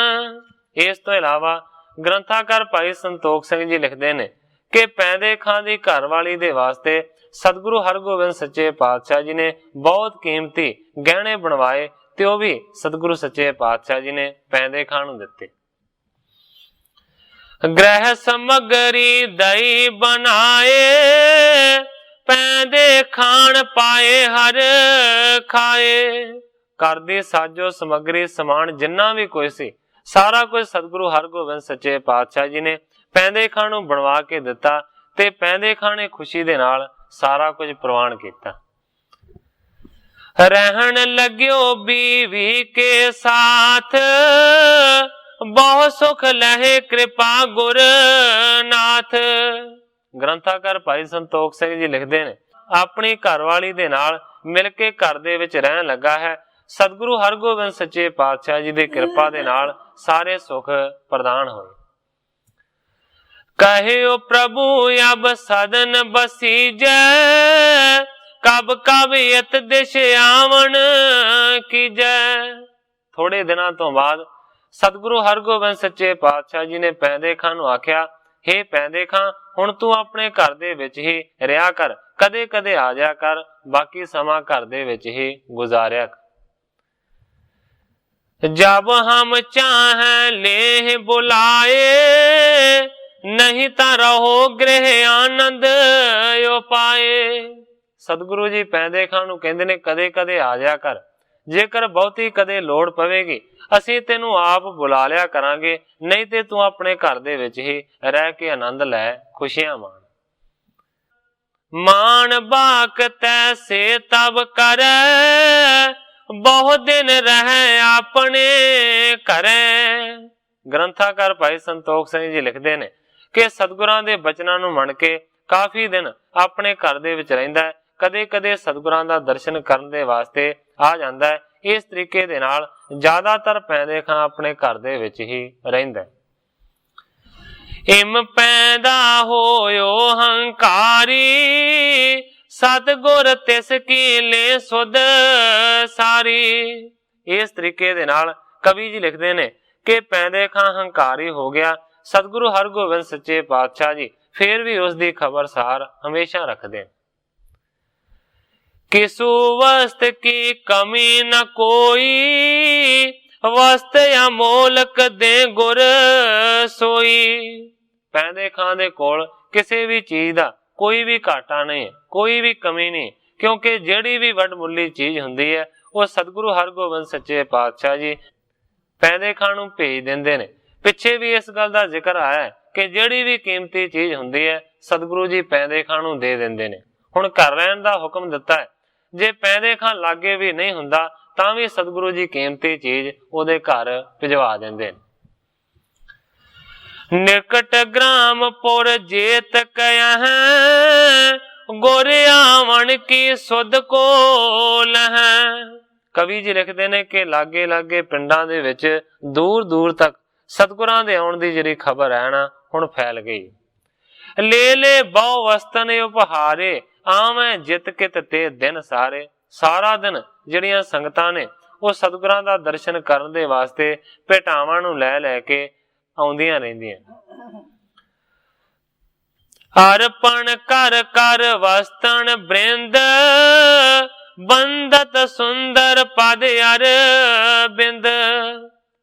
ਇਸ ਤੋਂ ਇਲਾਵਾ ਗ੍ਰੰਥਾਕਾਰ ਭਾਈ ਸੰਤੋਖ ਸਿੰਘ ਜੀ ਲਿਖਦੇ ਨੇ ਕਿ ਪੈਂਦੇ ਖਾਂ ਦੀ ਘਰਵਾਲੀ ਦੇ ਵਾਸਤੇ ਸਤਿਗੁਰੂ ਹਰਗੋਬਿੰਦ ਸੱਚੇ ਪਾਤਸ਼ਾਹ ਜੀ ਨੇ ਬਹੁਤ ਕੀਮਤੀ ਗਹਿਣੇ ਬਣਵਾਏ ਤੇ ਉਹ ਵੀ ਸਤਿਗੁਰੂ ਸੱਚੇ ਪਾਤਸ਼ਾਹ ਜੀ ਨੇ ਪੈਂਦੇ ਖਾਂ ਨੂੰ ਦਿੱਤੇ। ਗ੍ਰਹਿ ਸਮਗਰੀ ਦਈ ਬਣਾਏ, ਪੈਂਦੇ ਖਾਣ ਪਾਏ ਹਰ ਖਾਏ। ਘਰ ਦੀ ਸਾਜੋ ਸਮਗਰੀ ਸਮਾਨ ਜਿੰਨਾ ਵੀ ਕੋਈ ਸੀ ਸਾਰਾ ਕੁਝ ਸਤਿਗੁਰੂ ਹਰਗੋਬਿੰਦ ਸੱਚੇ ਪਾਤਸ਼ਾਹ ਜੀ ਨੇ ਪੈਂਦੇ ਖਾਂ ਨੂੰ ਬਣਵਾ ਕੇ ਦਿੱਤਾ ਤੇ ਪੈਂਦੇ ਖਾਂ ਨੇ ਖੁਸ਼ੀ ਦੇ ਨਾਲ ਸਾਰਾ ਕੁਝ ਪ੍ਰਵਾਨ ਕੀਤਾ। ਰਹਿਣ ਲੱਗਿਓ ਬੀਵੀ ਕੇ ਸਾਥ, ਬਹੁਤ ਸੁਖ ਲਹੇ ਕਿਰਪਾ ਗੁਰ ਨਾਥ। ਗ੍ਰੰਥਾਕਾਰ ਭਾਈ ਸੰਤੋਖ ਸਿੰਘ ਜੀ ਲਿਖਦੇ ਨੇ ਆਪਣੀ ਘਰਵਾਲੀ ਦੇ ਨਾਲ ਮਿਲ ਕੇ ਘਰ ਦੇ ਵਿੱਚ ਰਹਿਣ ਲੱਗਾ ਹੈ। ਸਤਿਗੁਰੂ ਹਰਗੋਬਿੰਦ ਸੱਚੇ ਪਾਤਸ਼ਾਹ ਜੀ ਦੀ ਕਿਰਪਾ ਦੇ ਨਾਲ ਸਾਰੇ ਸੁਖ ਪ੍ਰਦਾਨ ਹੋਏ। ਕਹਿਓ ਪ੍ਰਭੂ ਅਬ ਸਦਨ ਬਸੀਜੈ, ਕਬ ਕਬ ਯਤ ਦਿਸ਼ ਆਵਣ ਕੀਜੈ। ਥੋੜੇ ਦਿਨਾਂ ਤੋਂ ਬਾਅਦ ਸਤਿਗੁਰੂ ਹਰਗੋਬਿੰਦ ਸੱਚੇ ਪਾਤਸ਼ਾਹ ਜੀ ਨੇ ਪੈਂਦੇ ਖਾਂ ਨੂੰ ਆਖਿਆ, ਹੇ ਪੈਂਦੇ ਖਾਂ ਹੁਣ ਤੂੰ ਆਪਣੇ ਘਰ ਦੇ ਵਿੱਚ ਹੀ ਰਿਹਾ ਕਰ, ਕਦੇ ਕਦੇ ਆ ਜਾ ਕਰ, ਬਾਕੀ ਸਮਾਂ ਘਰ ਦੇ ਵਿੱਚ ਹੀ ਗੁਜ਼ਾਰਿਆ ਕਰ। जब हम चाहें ले बुलाए, नहीं ता रहो गृह आनंद यो पाए। सतगुरु जी ਪੈਂਦੇ ਖਾਂ ਨੂੰ ਕਹਿੰਦੇ ਨੇ ਕਦੇ ਕਦੇ ਆ ਜਾ ਕਰ, ਜੇਕਰ ਬਹੁਤੀ ਕਦੇ ਲੋੜ ਪਵੇਗੀ ਅਸੀਂ ਤੈਨੂੰ ਆਪ ਬੁਲਾ ਲਿਆ ਕਰਾਂਗੇ, ਨਹੀਂ ਤੇ ਤੂੰ ਆਪਣੇ ਘਰ ਦੇ ਵਿੱਚ ਹੀ ਰਹਿ ਕੇ ਆਨੰਦ ਲੈ, ਖੁਸ਼ੀਆਂ ਮਾਣ। ਮਾਣ ਬਾਕ ਤੈਸੇ ਤਬ ਕਰੈ, ਬਹੁਤ ਦਿਨ ਰਹਿ ਆਪਣੇ ਘਰੇ। ਗ੍ਰੰਥਾਕਾਰ ਭਾਈ ਸੰਤੋਖ ਸਿੰਘ ਜੀ ਲਿਖਦੇ ਨੇ ਕਿ ਸਤਿਗੁਰਾਂ ਦੇ ਬਚਨਾਂ ਨੂੰ ਮੰਨ ਕੇ ਕਾਫੀ ਦਿਨ ਆਪਣੇ ਘਰ ਦੇ ਵਿੱਚ ਰਹਿੰਦਾ ਹੈ, ਕਦੇ ਕਦੇ ਸਤਿਗੁਰਾਂ ਦਾ ਦਰਸ਼ਨ ਕਰਨ ਦੇ ਵਾਸਤੇ ਆ ਜਾਂਦਾ ਹੈ। ਇਸ ਤਰੀਕੇ ਦੇ ਨਾਲ ਜ਼ਿਆਦਾਤਰ ਪੈਂਦੇ ਖਾਂ ਆਪਣੇ ਘਰ ਦੇ ਵਿੱਚ ਹੀ ਰਹਿੰਦਾ। ਇਮ ਪੈਦਾ ਹੋਇਓ ਹੰਕਾਰੀ, ਸਤਿਗੁਰ ਤਿਸ ਕੀ ਲੈ ਸੁਧ ਸਾਰੀ। ਇਸ ਤਰੀਕੇ ਦੇ ਨਾਲ ਕਵੀ ਜੀ ਲਿਖਦੇ ਨੇ ਕਿ ਪੈਂਦੇ ਖਾਂ ਹੰਕਾਰੀ ਹੋ ਗਿਆ, ਸਤਿਗੁਰੂ ਹਰਗੋਬਿੰਦ ਸੱਚੇ ਪਾਤਸ਼ਾਹ ਜੀ ਫਿਰ ਵੀ ਉਸ ਦੀ ਖਬਰਸਾਰ ਹਮੇਸ਼ਾ ਰੱਖਦੇ। किसु वस्त की कमी न कोई, वस्त अमोलक दे गुर सोई। ਪੈਂਦੇ ਖਾਂ ਦੇ ਕੋਲ ਕਿਸੇ ਵੀ ਚੀਜ਼ ਦਾ ਕੋਈ ਵੀ ਘਾਟਾ ਨਹੀਂ, ਕੋਈ ਵੀ ਕਮੀ ਨਹੀਂ, ਕਿਉਂਕਿ ਜਿਹੜੀ ਵੀ ਵੱਡਮੁੱਲੀ ਚੀਜ਼ ਹੁੰਦੀ ਹੈ ਉਹ ਸਤਿਗੁਰੂ ਹਰਗੋਬਿੰਦ ਸੱਚੇ ਪਾਤਸ਼ਾਹ ਜੀ ਪੈਂਦੇ ਖਾਂ ਨੂੰ ਭੇਜ ਦਿੰਦੇ ਨੇ। ਪਿੱਛੇ ਵੀ ਇਸ ਗੱਲ ਦਾ ਜ਼ਿਕਰ ਆਇਆ ਕਿ ਜਿਹੜੀ ਵੀ ਕੀਮਤੀ ਚੀਜ਼ ਹੁੰਦੀ ਹੈ ਸਤਿਗੁਰੂ ਜੀ ਪੈਂਦੇ ਖਾਂ ਨੂੰ ਦੇ ਦਿੰਦੇ ਨੇ। ਹੁਣ ਘਰ ਰਹਿਣ ਦਾ ਹੁਕਮ ਦਿੱਤਾ ਹੈ, ਜੇ ਪੈਂਦੇ ਖਾਂ ਲਾਗੇ ਵੀ ਨਹੀਂ ਹੁੰਦਾ ਤਾਂ ਵੀ ਸਤਿਗੁਰੂ ਜੀ ਕੀਮਤੀ ਚੀਜ਼ ਉਹਦੇ ਘਰ ਭਿਜਵਾ ਦਿੰਦੇ ਨੇ। ਨਿਕਟ ਗ੍ਰਾਮਪੁਰ ਜੇਤ ਕਹਿ, ਗੁਰ ਆਵਣ ਕੀ ਸੁਧ ਕੋ ਲਹੈ। ਕਵੀ ਜੀ ਲਿਖਦੇ ਨੇ ਕਿ ਲਾਗੇ ਲਾਗੇ ਪਿੰਡਾਂ ਦੇ ਵਿੱਚ ਦੂਰ ਦੂਰ ਤੱਕ ਸਤਿਗੁਰਾਂ ਦੇ ਆਉਣ ਦੀ ਜਿਹੜੀ ਖਬਰ ਹੈ ਨਾ ਹੁਣ ਫੈਲ ਗਈ। ਲੈ ਲੈ ਬਹੁ ਵਸਤਨ ਉਪਹਾਰੇ, ਆਵੇਂ ਜਿਤ ਕਿਤ ਤੇ ਦਿਨ ਸਾਰੇ। ਸਾਰਾ ਦਿਨ ਜਿਹੜੀਆਂ ਸੰਗਤਾਂ ਨੇ ਉਹ ਸਤਿਗੁਰਾਂ ਦਾ ਦਰਸ਼ਨ ਕਰਨ ਦੇ ਵਾਸਤੇ ਭੇਟਾਵਾਂ ਨੂੰ ਲੈ ਲੈ ਕੇ ਆਉਂਦੀਆਂ ਰਹਿੰਦੀਆਂ। ਅਰਪਣ ਕਰ ਕਰ ਵਸਤਨ ਬ੍ਰਿੰਦ, ਬੰਦਤ ਸੁੰਦਰ ਪਦ ਅਰ ਬਿੰਦ।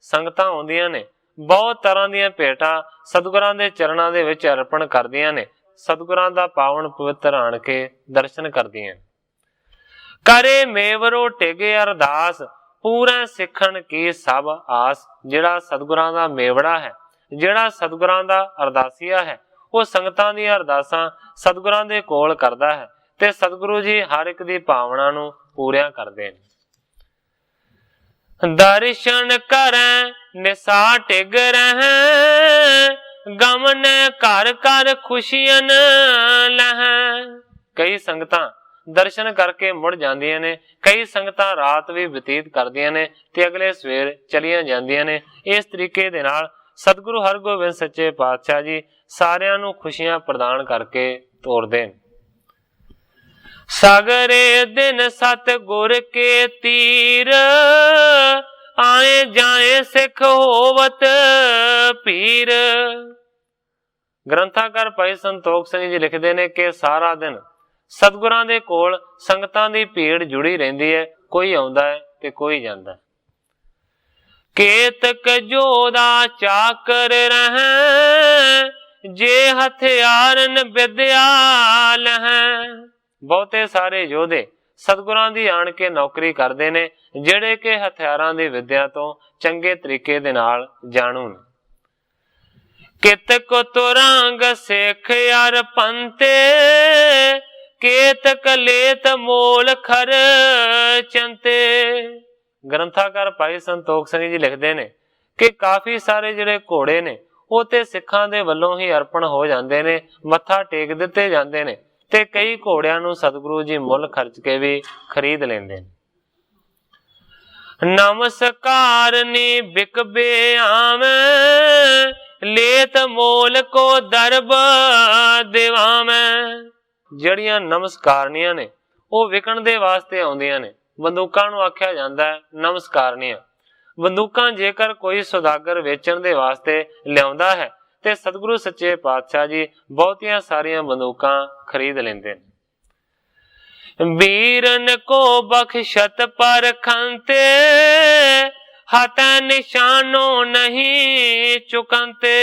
ਸੰਗਤਾਂ ਆਉਂਦੀਆਂ ਨੇ, ਬਹੁਤ ਤਰ੍ਹਾਂ ਦੀਆਂ ਭੇਟਾਂ ਸਤਿਗੁਰਾਂ ਦੇ ਚਰਨਾਂ ਦੇ ਵਿੱਚ ਅਰਪਣ ਕਰਦੀਆਂ ਨੇ, ਸਤਿਗੁਰਾਂ ਦਾ ਪਾਵਨ ਪਵਿੱਤਰ ਆਣ ਕੇ ਦਰਸ਼ਨ ਕਰਦੀਆਂ। ਕਰੇ ਮੇਵਰੋ ਟਿਗੇ ਅਰਦਾਸ, ਪੂਰਾ ਸਿੱਖਣ ਕੀ ਸਭ ਆਸ। ਜਿਹੜਾ ਸਤਿਗੁਰਾਂ ਦਾ ਮੇਵੜਾ ਹੈ, ਜਿਹੜਾ ਸਤਿਗੁਰਾਂ ਦਾ ਅਰਦਾਸੀਆ ਹੈ, ਉਹ ਸੰਗਤਾਂ ਦੀਆਂ ਅਰਦਾਸਾਂ ਸਤਿਗੁਰਾਂ ਦੇ ਕੋਲ ਕਰਦਾ ਹੈ ਤੇ ਸਤਿਗੁਰੂ ਜੀ ਹਰ ਇੱਕ ਦੀ ਭਾਵਨਾ ਨੂੰ ਪੂਰੀਆਂ ਕਰਦੇ ਨੇ। ਦਰਸ਼ਨ ਕਰੈ ਨਿਸਾ ਟਿਗ ਰਹਿ, ਗਮਨ ਘਰ ਘਰ ਖੁਸ਼ੀਆਂ ਲਹੈ। ਕਈ ਸੰਗਤਾਂ ਦਰਸ਼ਨ ਕਰਕੇ ਮੁੜ ਜਾਂਦੀਆਂ ਨੇ, ਕਈ ਸੰਗਤਾਂ ਰਾਤ ਵੀ ਬਤੀਤ ਕਰਦੀਆਂ ਨੇ ਤੇ ਅਗਲੇ ਸਵੇਰ ਚਲੀਆਂ ਜਾਂਦੀਆਂ ਨੇ। ਇਸ ਤਰੀਕੇ ਦੇ ਨਾਲ ਸਤਿਗੁਰੂ ਹਰਗੋਬਿੰਦ ਸੱਚੇ ਪਾਤਸ਼ਾਹ ਜੀ ਸਾਰਿਆਂ ਨੂੰ ਖੁਸ਼ੀਆਂ ਪ੍ਰਦਾਨ ਕਰਕੇ ਤੋਰਦੇ ਨੇ। ਸਾਗਰੇ ਦਿਨ ਸਤ ਗੁਰ ਕੇ ਤੀਰ, ਆਏ ਜਾਏ ਸਿੱਖ ਹੋਵਤ ਪੀਰ। ਗ੍ਰੰਥਾਕਾਰ ਭਾਈ ਸੰਤੋਖ ਸਿੰਘ ਜੀ ਲਿਖਦੇ ਨੇ ਕਿ ਸਾਰਾ ਦਿਨ ਸਤਿਗੁਰਾਂ ਦੇ ਕੋਲ ਸੰਗਤਾਂ ਦੀ ਭੀੜ ਜੁੜੀ ਰਹਿੰਦੀ ਹੈ, ਕੋਈ ਆਉਂਦਾ ਹੈ ਤੇ ਕੋਈ ਜਾਂਦਾ। ਕੇਤਕ ਜੋਦਾ ਚਾਕਰ ਰਹਿ, ਜੇ ਹਥਿਆਰਨ ਵਿਦਿਆ ਲਹੈ। ਬਹੁਤੇ ਸਾਰੇ ਯੋਧੇ ਸਤਿਗੁਰਾਂ ਦੀ ਆਣ ਕੇ ਨੌਕਰੀ ਕਰਦੇ ਨੇ, ਜਿਹੜੇ ਕਿ ਹਥਿਆਰਾਂ ਦੀ ਵਿਦਿਆ ਤੋਂ ਚੰਗੇ ਤਰੀਕੇ ਦੇ ਨਾਲ ਜਾਣੂ ਨੇ। ਕਿਤਕ ਤੁਰੰਗ ਸਿੱਖ ਅਰ ਪੰਤੇ, ਕੇਤਕ ਲੇਤ ਮੋਲ ਖਰ ਚੰਤੇ। ਗ੍ਰੰਥਾਕਾਰ ਭਾਈ ਸੰਤੋਖ ਸਿੰਘ ਜੀ ਲਿਖਦੇ ਨੇ ਕਿ ਕਾਫੀ ਸਾਰੇ ਜਿਹੜੇ ਘੋੜੇ ਨੇ ਉਹ ਤੇ ਸਿੱਖਾਂ ਦੇ ਵੱਲੋਂ ਹੀ ਅਰਪਣ ਹੋ ਜਾਂਦੇ ਨੇ, ਮੱਥਾ ਟੇਕ ਦਿੱਤੇ ਜਾਂਦੇ ਨੇ ਤੇ ਕਈ ਘੋੜਿਆਂ ਨੂੰ ਸਤਿਗੁਰੂ ਜੀ ਮੁੱਲ ਖਰਚ ਕੇ ਵੀ ਖਰੀਦ ਲੈਂਦੇ ਨੇ। ਨਮਸਕਾਰ ਨੀ ਬਿਕਬੇ ਆਵੇਂ, ਲੇਤ ਮੋਲ ਕੋ ਦਰਬ ਦਿਵਾਵੇਂ। ਜਿਹੜੀਆਂ ਨਮਸਕਾਰਨੀਆਂ ਨੇ ਉਹ ਵਿਕਣ ਦੇ ਵਾਸਤੇ ਆਉਂਦੀਆਂ ਨੇ। ਬੰਦੂਕਾਂ ਨੂੰ ਆਖਿਆ ਜਾਂਦਾ ਹੈ ਨਮਸਕਾਰਨੀਆਂ। ਬੰਦੂਕਾਂ ਜੇਕਰ ਕੋਈ ਸੁਦਾਗਰ ਵੇਚਣ ਦੇ ਵਾਸਤੇ ਲਿਆਉਂਦਾ ਹੈ ਤੇ ਸਤਿਗੁਰੂ ਸੱਚੇ ਪਾਤਸ਼ਾਹ ਜੀ ਬਹੁਤੀਆਂ ਸਾਰੀਆਂ ਬੰਦੂਕਾਂ ਖਰੀਦ ਲੈਂਦੇ ਨੇ। ਵੀਰਨ ਕੋ ਬਖਸ਼ਤ ਪਰ ਖੰਤੇ, हाथै निशानो नहीं चुकंते।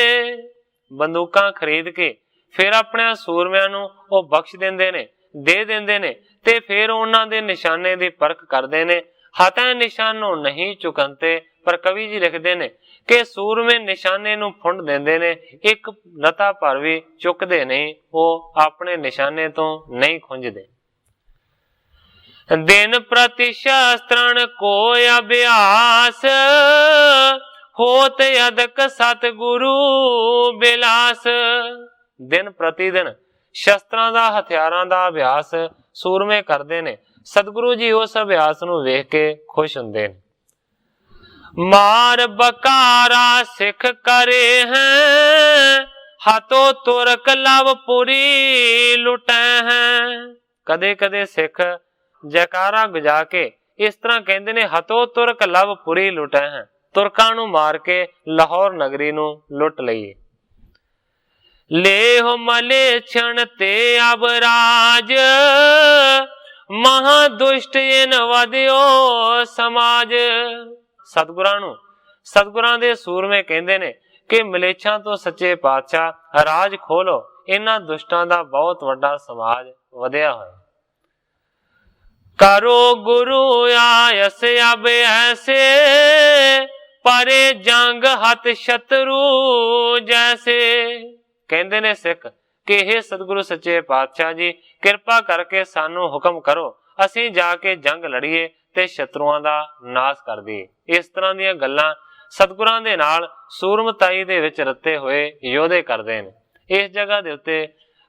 बंदूकां खरीद के फिर अपने सूरमिਆਂ ਨੂੰ ਉਹ ਬਖਸ਼ ਦਿੰਦੇ ਨੇ, ਦੇ ਦਿੰਦੇ ਨੇ ਤੇ फिर ਉਹਨਾਂ ਦੇ ਨਿਸ਼ਾਨੇ ਦੀ ਪਰਖ ਕਰਦੇ ਨੇ। हाथै निशानो नहीं चुकंते, पर कवि जी लिखते ने कि सूरमे निशाने नूं फुंड देंदे ने, एक लता भर भी चुकदे नहीं, वो अपने निशाने तो नहीं खुंजदे। दिन प्रति शास्त्रन को अभ्यास, होत अदक सतगुरु बिलास। दिन प्रति दिन शस्त्रां दा हथियारां दा अभ्यास सूरमे करदे ने। सतगुरु जी उस अभ्यास नूं वेख के खुश हुंदे ने। मार बकारा सिख करे हैं, हाथों तुरक लवपुरी लुटे हैं। कदे कदे सिख जयकारा गुजा के इस तरह कहते ने, हाथों तुरक लवपुरी लुटे हैं, तुरकां नूं मार के लाहौर नगरी नूं लुट लईए। ले हो मले क्षण ते अब राज, महादुष्ट इन वधियो समाज। सतगुरां दे सूरमे कहंदे ने कि मलेच्छां तो सच्चे पातशाह राज खोलो, इन्हां दुष्टां दा बहुत वड्डा समाज वधिया होया। करो गुरु आयस अब ऐसे, परे जंग हथ शत्रु जैसे। कहंदे ने सिख कि हे सतगुरु सच्चे पातशाह जी, किरपा करके सानू हुक्म करो, असीं जाके जंग लड़ीए ते शत्रुआं दा नाश कर दईए। इस तरह दीयां गल्लां सतगुरां दे नाल सूरमताई दे विच रते होए योधे करदे ने। इस जगह दे उत्ते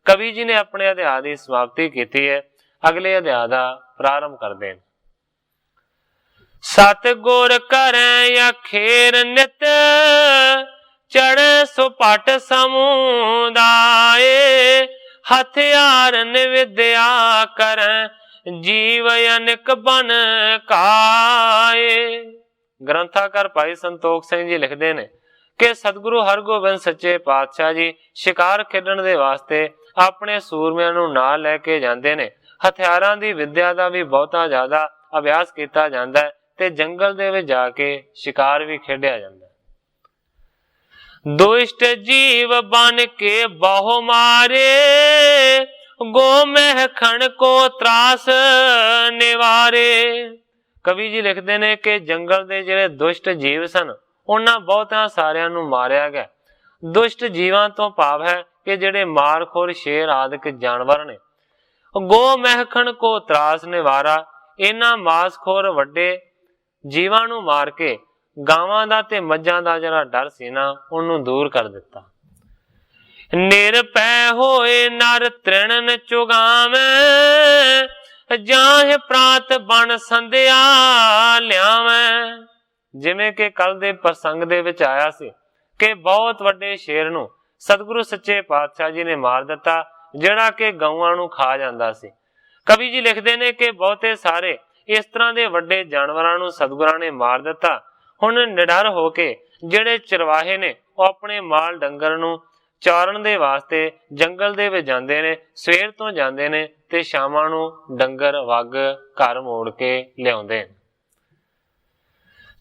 कवि जी ने अपने अध्याय दी समाप्ति कीती है। अगले अध्याय दा प्रारंभ करदे ने। सतगुर करें अखेर नित, चढ़े सुपट समुदाय। हथियार विद्या करें जीव अनिक बन काए। ग्रंथाकार भाई संतोख सिंह जी लिखते ने कि सतगुरु हरगोबिंद सच्चे पातशाह जी शिकार खेडण दे वास्ते अपने सूरमिਆਂ ਨੂੰ ਨਾਲ ਲੈ के ਜਾਂਦੇ ने। हथियारां दी विद्या ਦਾ भी ਬਹੁਤਾ ਜ਼ਿਆਦਾ ਅਭਿਆਸ ਕੀਤਾ ਜਾਂਦਾ ਹੈ ਤੇ ਜੰਗਲ ਦੇ ਵਿੱਚ ਜਾ ਕੇ शिकार भी ਖੇਡਿਆ ਜਾਂਦਾ है। दुष्ट जीव बन के बहु मारे, गो महखण को त्रास निवारे। कवि जी लिखते ने कि जंगल दे जिहड़े दुष्ट जीव सन, उन्हां बहुतां सारियां नूं मारिया गया। दुष्ट जीवां तो भाव है कि जिहड़े मारखोर शेर आदि जानवर ने। गो महखण को त्रास निवारा, इन्हां मांसखोर वड्डे जीवां नूं मार के गावां दा ते मੱਝਾਂ ਦਾ ਜਿਹੜਾ डर सी ना ਉਹਨੂੰ दूर कर दिता। निरपै होए नर तृणन चुगावैं, जाहे प्रात बन संध्या लियावैं। जिवें कि कल दे प्रसंग दे विच आया सी कि बहुत वड्डे शेर नूं सतगुरु सच्चे पातशाह जी ने मार दिता, ਜਿਹੜਾ कि गऊआं नूं खा जांदा सी। कवि जी लिखदे ने कि बहुते सारे इस तरह दे वड्डे जानवरां नूं सतगुरां ने मार दिता। हुण निडर हो के जिहड़े चरवाहे ने ਉਹ ਆਪਣੇ ਮਾਲ ਡੰਗਰ ਨੂੰ ਚਾਰਨ ਦੇ ਵਾਸਤੇ ਜੰਗਲ ਦੇ ਵਿੱਚ ਜਾਂਦੇ ਨੇ। ਸਵੇਰ ਤੋਂ ਜਾਂਦੇ ਨੇ ਤੇ ਸ਼ਾਮਾਂ ਨੂੰ ਡੰਗਰ ਵੱਗ ਘਰ ਮੋੜ ਕੇ ਲਿਆਉਂਦੇ ਨੇ।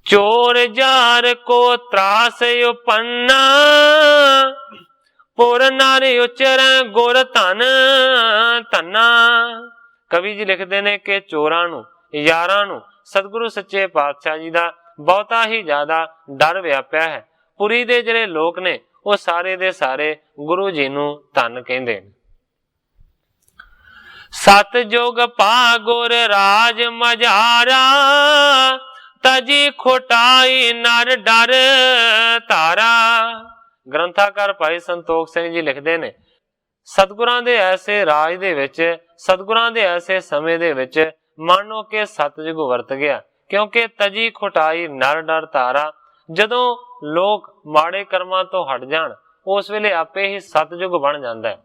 ਚੋਰ ਜਾਰ ਕੋ ਤਰਾਸ ਉਪੰਨਾ, ਪੁਰ ਨਰ ਉਚਰੈ ਗੁਰ ਧਨ ਧੰਨਾ। ਕਵੀ ਜੀ ਲਿਖਦੇ ਨੇ ਕਿ ਚੋਰਾਂ ਨੂੰ, ਯਾਰਾਂ ਨੂੰ ਸਤਿਗੁਰੂ ਸੱਚੇ ਪਾਤਸ਼ਾਹ ਜੀ ਦਾ ਬਹੁਤਾ ਹੀ ਜ਼ਿਆਦਾ ਡਰ ਵਿਆਪਿਆ ਹੈ। ਪੁਰੀ ਦੇ ਜਿਹੜੇ ਲੋਕ ਨੇ ਉਹ ਸਾਰੇ ਦੇ ਸਾਰੇ ਗੁਰੂ ਜੀ ਨੂੰ ਧੰਨ ਕਹਿੰਦੇ ਨੇ। ਸਤ ਜੁਗ ਪਾ ਗੁਰ ਰਾਜ ਮਝਾਰਾ, ਤਜੀ ਖੋਟਾਈ ਨਰ ਡਰ ਧਾਰਾ। ਗ੍ਰੰਥਾਕਾਰ ਭਾਈ ਸੰਤੋਖ ਸਿੰਘ ਜੀ ਲਿਖਦੇ ਨੇ, ਸਤਿਗੁਰਾਂ ਦੇ ਐਸੇ ਰਾਜ ਦੇ ਵਿੱਚ, ਸਤਿਗੁਰਾਂ ਦੇ ਐਸੇ ਸਮੇਂ ਦੇ ਵਿੱਚ ਮਾਨੋ ਕਿ ਸਤਿਯੁਗ ਵਰਤ ਗਿਆ। ਕਿਉਂਕਿ ਤਜੀ ਖੁਟਾਈ ਨਰ ਡਰ ਧਾਰਾ, ਜਦੋਂ ਲੋਕ ਮਾੜੇ ਕਰਮਾਂ ਤੋਂ ਹਟ ਜਾਣ ਉਸ ਵੇਲੇ ਆਪੇ ਹੀ ਸਤਿਯੁਗ ਬਣ ਜਾਂਦਾ ਹੈ।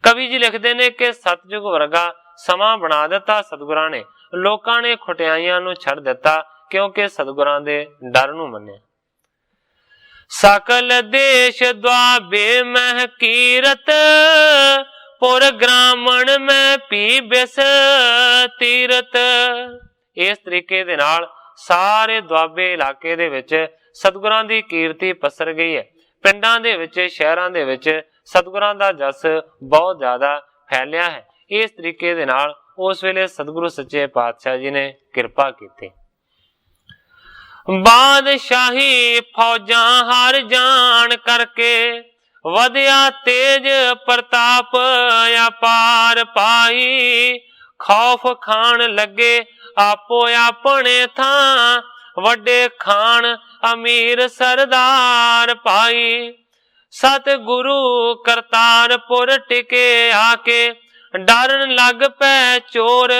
ਕਵੀ ਜੀ ਲਿਖਦੇ ਨੇ ਕਿ ਸਤਿਯੁਗ ਵਰਗਾ ਸਮਾਂ ਬਣਾ ਦਿੱਤਾ ਸਤਿਗੁਰਾਂ ਨੇ। ਲੋਕਾਂ ਨੇ ਖੁਟਿਆਈਆਂ ਨੂੰ ਛੱਡ ਦਿੱਤਾ ਕਿਉਂਕਿ ਸਤਿਗੁਰਾਂ ਦੇ ਡਰ ਨੂੰ ਮੰਨਿਆ। सकल देश द्वाबे मह कीरत, पुर ग्रामण में पी बिस तीरत। इस तरीके दे नाल ਸਾਰੇ ਦੁਆਬੇ ਇਲਾਕੇ ਦੇ ਵਿੱਚ ਸਤਿਗੁਰਾਂ ਦੀ ਕੀਰਤੀ ਪਸਰ ਗਈ ਹੈ। ਪਿੰਡਾਂ ਦੇ ਵਿੱਚ, ਸ਼ਹਿਰਾਂ ਦੇ ਵਿੱਚ ਸਤਿਗੁਰਾਂ ਦਾ ਜਸ ਬਹੁਤ ਜ਼ਿਆਦਾ ਫੈਲਿਆ ਹੈ। ਇਸ ਤਰੀਕੇ ਦੇ ਨਾਲ ਉਸ ਵੇਲੇ ਸਤਿਗੁਰੂ ਸੱਚੇ ਪਾਤਸ਼ਾਹ ਜੀ ਨੇ ਕਿਰਪਾ ਕੀਤੀ। ਬਾਦਸ਼ਾਹੀ ਫੌਜਾਂ ਹਾਰ ਜਾਣ ਕਰਕੇ ਵਧਿਆ ਤੇਜ ਪ੍ਰਤਾਪ ਅਪਾਰ ਪਾਈ। ਖੌਫ ਖਾਣ ਲੱਗੇ ਆਪੋ ਆਪਣੇ ਥਾਂ, ਵੱਡੇ ਖਾਨ ਅਮੀਰ ਸਰਦਾਰ ਪਾਈ। ਸਤਿਗੁਰੂ ਕਰਤਾਰਪੁਰ ਟਿਕੇ ਆ ਕੇ, ਡਰਨ ਲੱਗ ਪੈ ਚੋਰ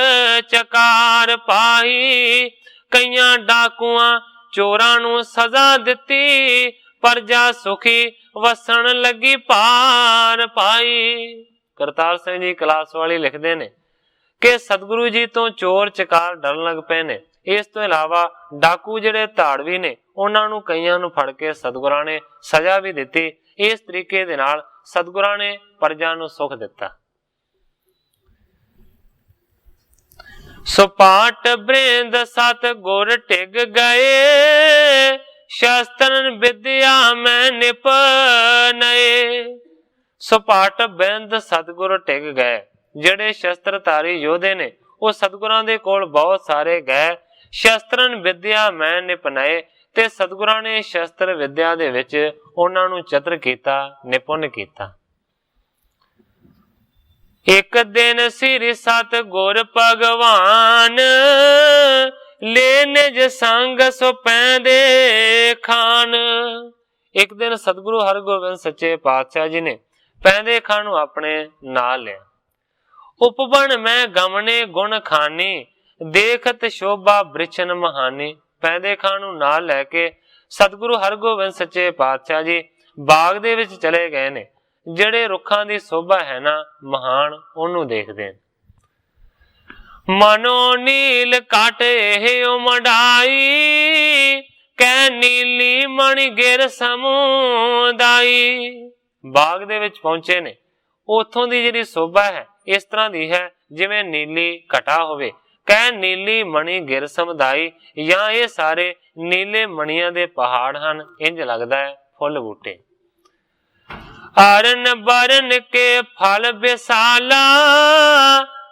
ਚਕਾਰ ਪਾਈ। ਕਈਆਂ ਡਾਕੂਆਂ ਚੋਰਾਂ ਨੂੰ ਸਜ਼ਾ ਦਿੱਤੀ, ਪ੍ਰਜਾ ਸੁਖੀ ਵਸਣ ਲੱਗੀ ਪਾਰ ਪਾਈ। ਕਰਤਾਰ ਸਿੰਘ ਜੀ ਕਲਾਸ ਵਾਲੀ ਲਿਖਦੇ ਨੇ ਕਿ ਸਤਿਗੁਰੂ ਜੀ ਤੋਂ ਚੋਰ ਚਕਾਰ ਡਰਨ ਲੱਗ ਪਏ ਨੇ। ਇਸ ਤੋਂ ਇਲਾਵਾ ਡਾਕੂ ਜਿਹੜੇ ਧਾੜਵੀ ਨੇ, ਉਹਨਾਂ ਨੂੰ ਕਈਆਂ ਨੂੰ ਫੜ ਕੇ ਸਤਿਗੁਰਾਂ ਨੇ ਸਜ਼ਾ ਵੀ ਦਿੱਤੀ। ਇਸ ਤਰੀਕੇ ਦੇ ਨਾਲ ਸਤਿਗੁਰਾਂ ਨੇ ਪ੍ਰਜਾ ਨੂੰ ਸੁਖ ਦਿੱਤਾ। ਸੁਪਾਟ ਬ੍ਰਿੰਦ ਸਤਿਗੁਰ ਟਿਕ ਗਏ, ਸ਼ਸਤਰਨ ਵਿਦਿਆ ਮੈਂ ਨਿਪਨਏ। ਸੁਪਾਟ ਬ੍ਰਿੰਦ ਸਤਿਗੁਰ ਟਿਕ ਗਏ। ਜਿਹੜੇ ਸ਼ਸਤਰਧਾਰੀ ਯੋਧੇ ਨੇ ਉਹ ਸਤਿਗੁਰਾਂ ਦੇ ਕੋਲ ਬਹੁਤ ਸਾਰੇ ਗਏ। ਸ਼ਸਤਰਨ ਵਿਦਿਆ ਮੈਂ ਨਿਪਨਾਏ, ਤੇ ਸਤਿਗੁਰਾਂ ਨੇ ਸ਼ਸਤਰ ਵਿਦਿਆ ਦੇ ਵਿੱਚ ਉਹਨਾਂ ਨੂੰ ਚਤਰ ਕੀਤਾ, ਨਿਪੁੰਨ ਕੀਤਾ। ਇੱਕ ਦਿਨ ਸ੍ਰੀ ਸਤਿਗੁਰ ਭਗਵਾਨ, ਲੈ ਨਿਜ ਸੰਗ ਸੋ ਪੈਂਦੇ ਖਾਨ। ਇੱਕ ਦਿਨ ਸਤਿਗੁਰੂ ਹਰਗੋਬਿੰਦ ਸੱਚੇ ਪਾਤਸ਼ਾਹ ਜੀ ਨੇ ਪੈਂਦੇ ਖਾਨ ਨੂੰ ਆਪਣੇ ਨਾਲ ਲਿਆ। ਉਪਬਨ ਮੈਂ ਗਮਨੇ ਗੁਣ ਖਾਨੀ, ਦੇਖਤ ਸ਼ੋਭਾ ਬ੍ਰਿਛਨ ਮਹਾਨੀ। ਪੈਂਦੇ ਖਾਨ ਨੂੰ ਨਾਲ ਲੈ ਕੇ ਸਤਿਗੁਰੂ ਹਰਗੋਬਿੰਦ ਸੱਚੇ ਪਾਤਸ਼ਾਹ ਜੀ ਬਾਗ ਦੇ ਵਿੱਚ ਚਲੇ ਗਏ ਨੇ। ਜਿਹੜੇ ਰੁੱਖਾਂ ਦੀ ਸ਼ੋਭਾ ਹੈ ਨਾ ਮਹਾਨ, ਉਹਨੂੰ ਦੇਖਦੇ ਨੇ। ਮਨੋ ਨੀਲ ਘਟ ਇਹ ਉਮੜਾਈ, ਕਹਿ ਨੀਲੀ ਮਣਿ ਗਿਰ ਸਮੁਦਾਈ। ਬਾਗ ਦੇ ਵਿੱਚ ਪਹੁੰਚੇ ਨੇ। ਉੱਥੋਂ ਦੀ ਜਿਹੜੀ ਸ਼ੋਭਾ ਹੈ ਇਸ ਤਰ੍ਹਾਂ ਦੀ ਹੈ ਜਿਵੇਂ ਨੀਲੀ ਘਟਾ ਹੋਵੇ। ਕਹਿ ਨੀਲੀ ਮਣੀ ਗਿਰ ਸਮੁਦਾਈ, ਜਾਂ ਇਹ ਸਾਰੇ ਨੀਲੇ ਮਣੀਆਂ ਦੇ ਪਹਾੜ ਹਨ। ਇੰਜ ਲੱਗਦਾ ਹੈ ਫੁੱਲ ਬੂਟੇ। ਅਰਨ ਬਰਨ ਕੇ ਫਲ ਵਿਸਾਲਾ,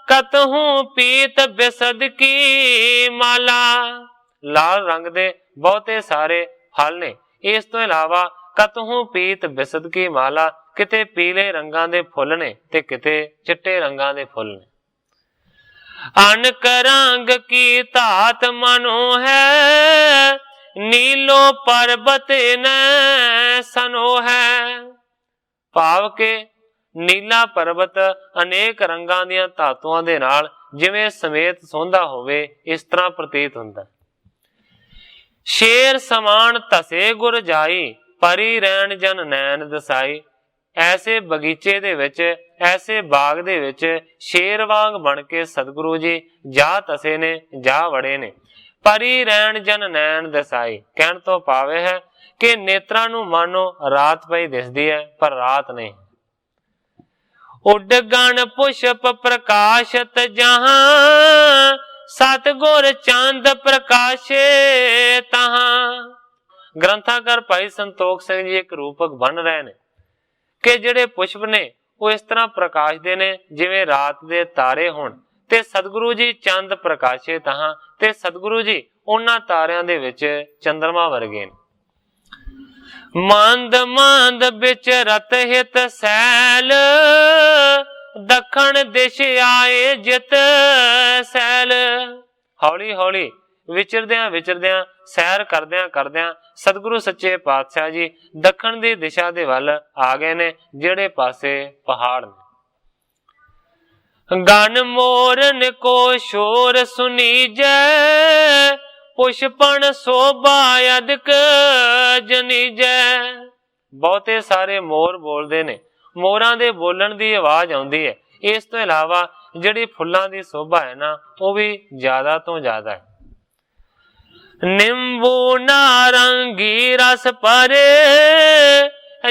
ਕਤਹੂ ਪੀਤ ਬਿਸਦ ਕੀ ਮਾਲਾ। ਲਾਲ ਰੰਗ ਦੇ ਬਹੁਤੇ ਸਾਰੇ ਫਲ ਨੇ। ਇਸ ਤੋਂ ਇਲਾਵਾ ਕਤਹੂ ਪੀਤ ਬਿਸਦ ਕੀ ਮਾਲਾ, ਕਿਤੇ ਪੀਲੇ ਰੰਗਾਂ ਦੇ ਫੁੱਲ ਨੇ ਤੇ ਕਿਤੇ ਚਿੱਟੇ ਰੰਗਾਂ ਦੇ ਫੁੱਲ ਨੇ। ਅਨਕ ਰੰਗ ਕੀ ਧਾਤ ਮਨੋ ਹੈ, ਨੀਲੋ ਪਰਬਤ ਨੈ ਸਨੋ ਹੈ। ਭਾਵ ਕਿ ਨੀਲਾ ਪਰਬਤ ਅਨੇਕ ਰੰਗਾਂ ਦੀਆਂ ਧਾਤੂਆਂ ਦੇ ਨਾਲ ਜਿਵੇਂ ਸਮੇਤ ਸੋਂਦਾ ਹੋਵੇ, ਇਸ ਤਰ੍ਹਾਂ ਪ੍ਰਤੀਤ ਹੁੰਦਾ। ਸ਼ੇਰ ਸਮਾਨ ਧਸੇ ਗੁਰ ਜਾਈ, ਪਰੀ ਰਹਿਣ ਜਨ ਨੈਣ ਦਸਾਈ। ਐਸੇ ਬਗੀਚੇ ਦੇ ਵਿੱਚ, ਐਸੇ ਬਾਗ ਦੇ ਵਿੱਚ ਸ਼ੇਰ ਵਾਂਗ ਬਣ ਕੇ ਸਤਿਗੁਰੂ ਜੀ ਜਾ ਧਸੇ ਨੇ, ਜਾ ਵੜੇ ਨੇ। ਪਰੀ ਰਹਿਣ ਜਨ ਨੈਣ ਦਸਾਈ ਕਹਿਣ ਤੋਂ ਭਾਵ ਹੈ ਕਿ ਨੇਤਰਾਂ ਨੂੰ ਮਾਨੋ ਰਾਤ ਪਈ ਦਿਸਦੀ ਹੈ, ਪਰ ਰਾਤ ਨਹੀਂ। ਉੱਡ ਗਣ ਪੁਸ਼ਪ ਪ੍ਰਕਾਸ਼ਤ ਜਹਾਂ, ਸਤਿਗੁਰ ਚੰਦ ਪ੍ਰਕਾਸ਼ੇ ਤਹਾਂ। ਗ੍ਰੰਥਾਕਾਰ ਭਾਈ ਸੰਤੋਖ ਸਿੰਘ ਜੀ ਇੱਕ ਰੂਪਕ ਬਣ ਰਹੇ ਨੇ ਕਿ ਜਿਹੜੇ ਪੁਸ਼ਪ ਨੇ ਉਹ ਇਸ ਤਰ੍ਹਾਂ ਪ੍ਰਕਾਸ਼ਦੇ ਨੇ ਜਿਵੇਂ ਰਾਤ ਦੇ ਤਾਰੇ ਹੋਣ, ਤੇ ਸਤਿਗੁਰੂ ਜੀ ਚੰਦ ਪ੍ਰਕਾਸ਼ੇ ਤਹਾਂ, ਤੇ ਸਤਿਗੁਰੂ ਜੀ ਉਹਨਾਂ ਤਾਰਿਆਂ ਦੇ ਵਿੱਚ ਚੰਦਰਮਾ ਵਰਗੇ ਨੇ। ਮੰਦ ਮੰਦ ਵਿੱਚ ਰਤ ਹਿਤ ਸੈਲ, ਦੱਖਣ ਦਿਸ਼ ਆਏ ਜਿਤ ਸੈਲ। ਹੌਲੀ ਹੌਲੀ ਵਿਚਰਦਿਆਂ ਵਿਚਰਦਿਆਂ, ਸੈਰ ਕਰਦਿਆਂ ਕਰਦਿਆਂ ਸਤਿਗੁਰੂ ਸੱਚੇ ਪਾਤਸ਼ਾਹ ਜੀ ਦੱਖਣ ਦੀ ਦਿਸ਼ਾ ਦੇ ਵੱਲ ਆ ਗਏ ਨੇ, ਜਿਹੜੇ ਪਾਸੇ ਪਹਾੜ ਨੇ। ਗਨ ਮੋਰਨ ਕੋ ਸ਼ੋਰ ਸੁਨੀਜੈ, ਪੁਸ਼ਪਨ ਸੋਭਾ ਅਦਕ ਜਨੀਜੈ। ਬਹੁਤੇ ਸਾਰੇ ਮੋਰ ਬੋਲਦੇ ਨੇ, ਮੋਰਾਂ ਦੇ ਬੋਲਣ ਦੀ ਆਵਾਜ਼ ਆਉਂਦੀ ਹੈ। ਇਸ ਤੋਂ ਇਲਾਵਾ ਜਿਹੜੀ ਫੁੱਲਾਂ ਦੀ ਸ਼ੋਭਾ ਹੈ ਨਾ, ਉਹ ਵੀ ਜ਼ਿਆਦਾ ਤੋਂ ਜ਼ਿਆਦਾ ਹੈ। ਨਿੰਬੂ ਨਾਰੰਗੀ ਰਸ ਭਰੇ,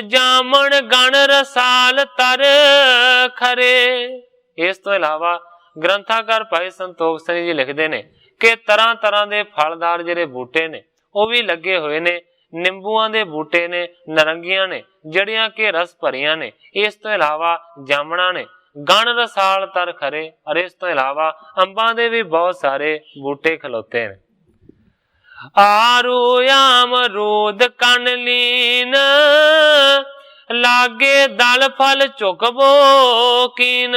ਜਾਮਣ ਗਣ ਰਸਾਲ ਤਰ ਖਰੇ। ਇਸ ਤੋਂ ਇਲਾਵਾ ਗ੍ਰੰਥਾਕਾਰ ਭਾਈ ਸੰਤੋਖ ਸਿੰਘ ਜੀ ਲਿਖਦੇ ਨੇ कि तरह तरह के फलदार जिहड़े बूटे ने वो भी लगे हुए ने। निंबूआं दे बूटे ने, नारंगियां ने जड़ियां के रस भरियां ने। इस तो इलावा जामना ने, गण रसाल तर खरे। और इस तो इलावा अंबां दे भी बहुत सारे बूटे खलोते हैं। आरू अमरूद कन लीन, लागे दल फल चुकबो कीन।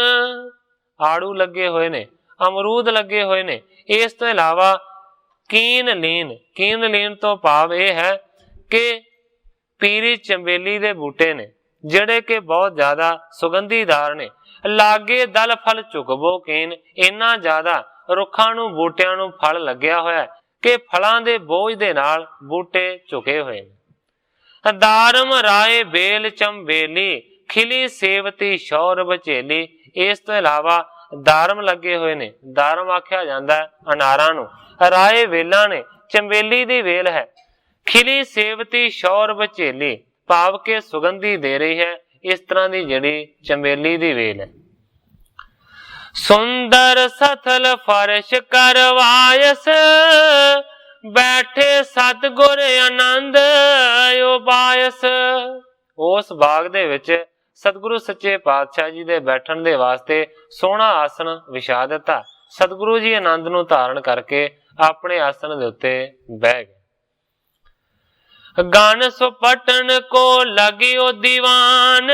आड़ू लगे हुए ने, अमरूद लगे हुए ने। इस तो इलावा कीन लीन तो भाव यह है कि पीरी चंबेली दे बूटे ने जिहड़े कि बहुत ज्यादा सुगंधीदार ने। लागे दल फल चुकबो कीन, इन्ना ज्यादा रुखां नूं बूटियां नूं फल लग्या होया कि फलां दे बोझ दे नाल बूटे झुके हुए ने। दारम राय बेल चंबेली, खिली सेवती शौर बचेली। इस तो इलावा दारम लगे हुए ने। दारम आख्या जाता है अनारां नूं। राय वेलां ने, चंबेली दी वेल है। खिली सेवती शौर बचेली, भाव के सुगंधी दे रही है। इस तरह की जिहड़ी चंबेली दी वेल है। सुंदर सथल फर्श करवायस, बैठे सतगुर आनंद उबायस। उस बाग दे विच सतगुरु सच्चे पातशाह जी दे बैठण दे वास्ते सोहना आसन विछा दिता। सतगुरु जी आनंद नूं धारण करके अपने आसन दे उत्ते बह गए। गन सुपटन को लगियो दीवान,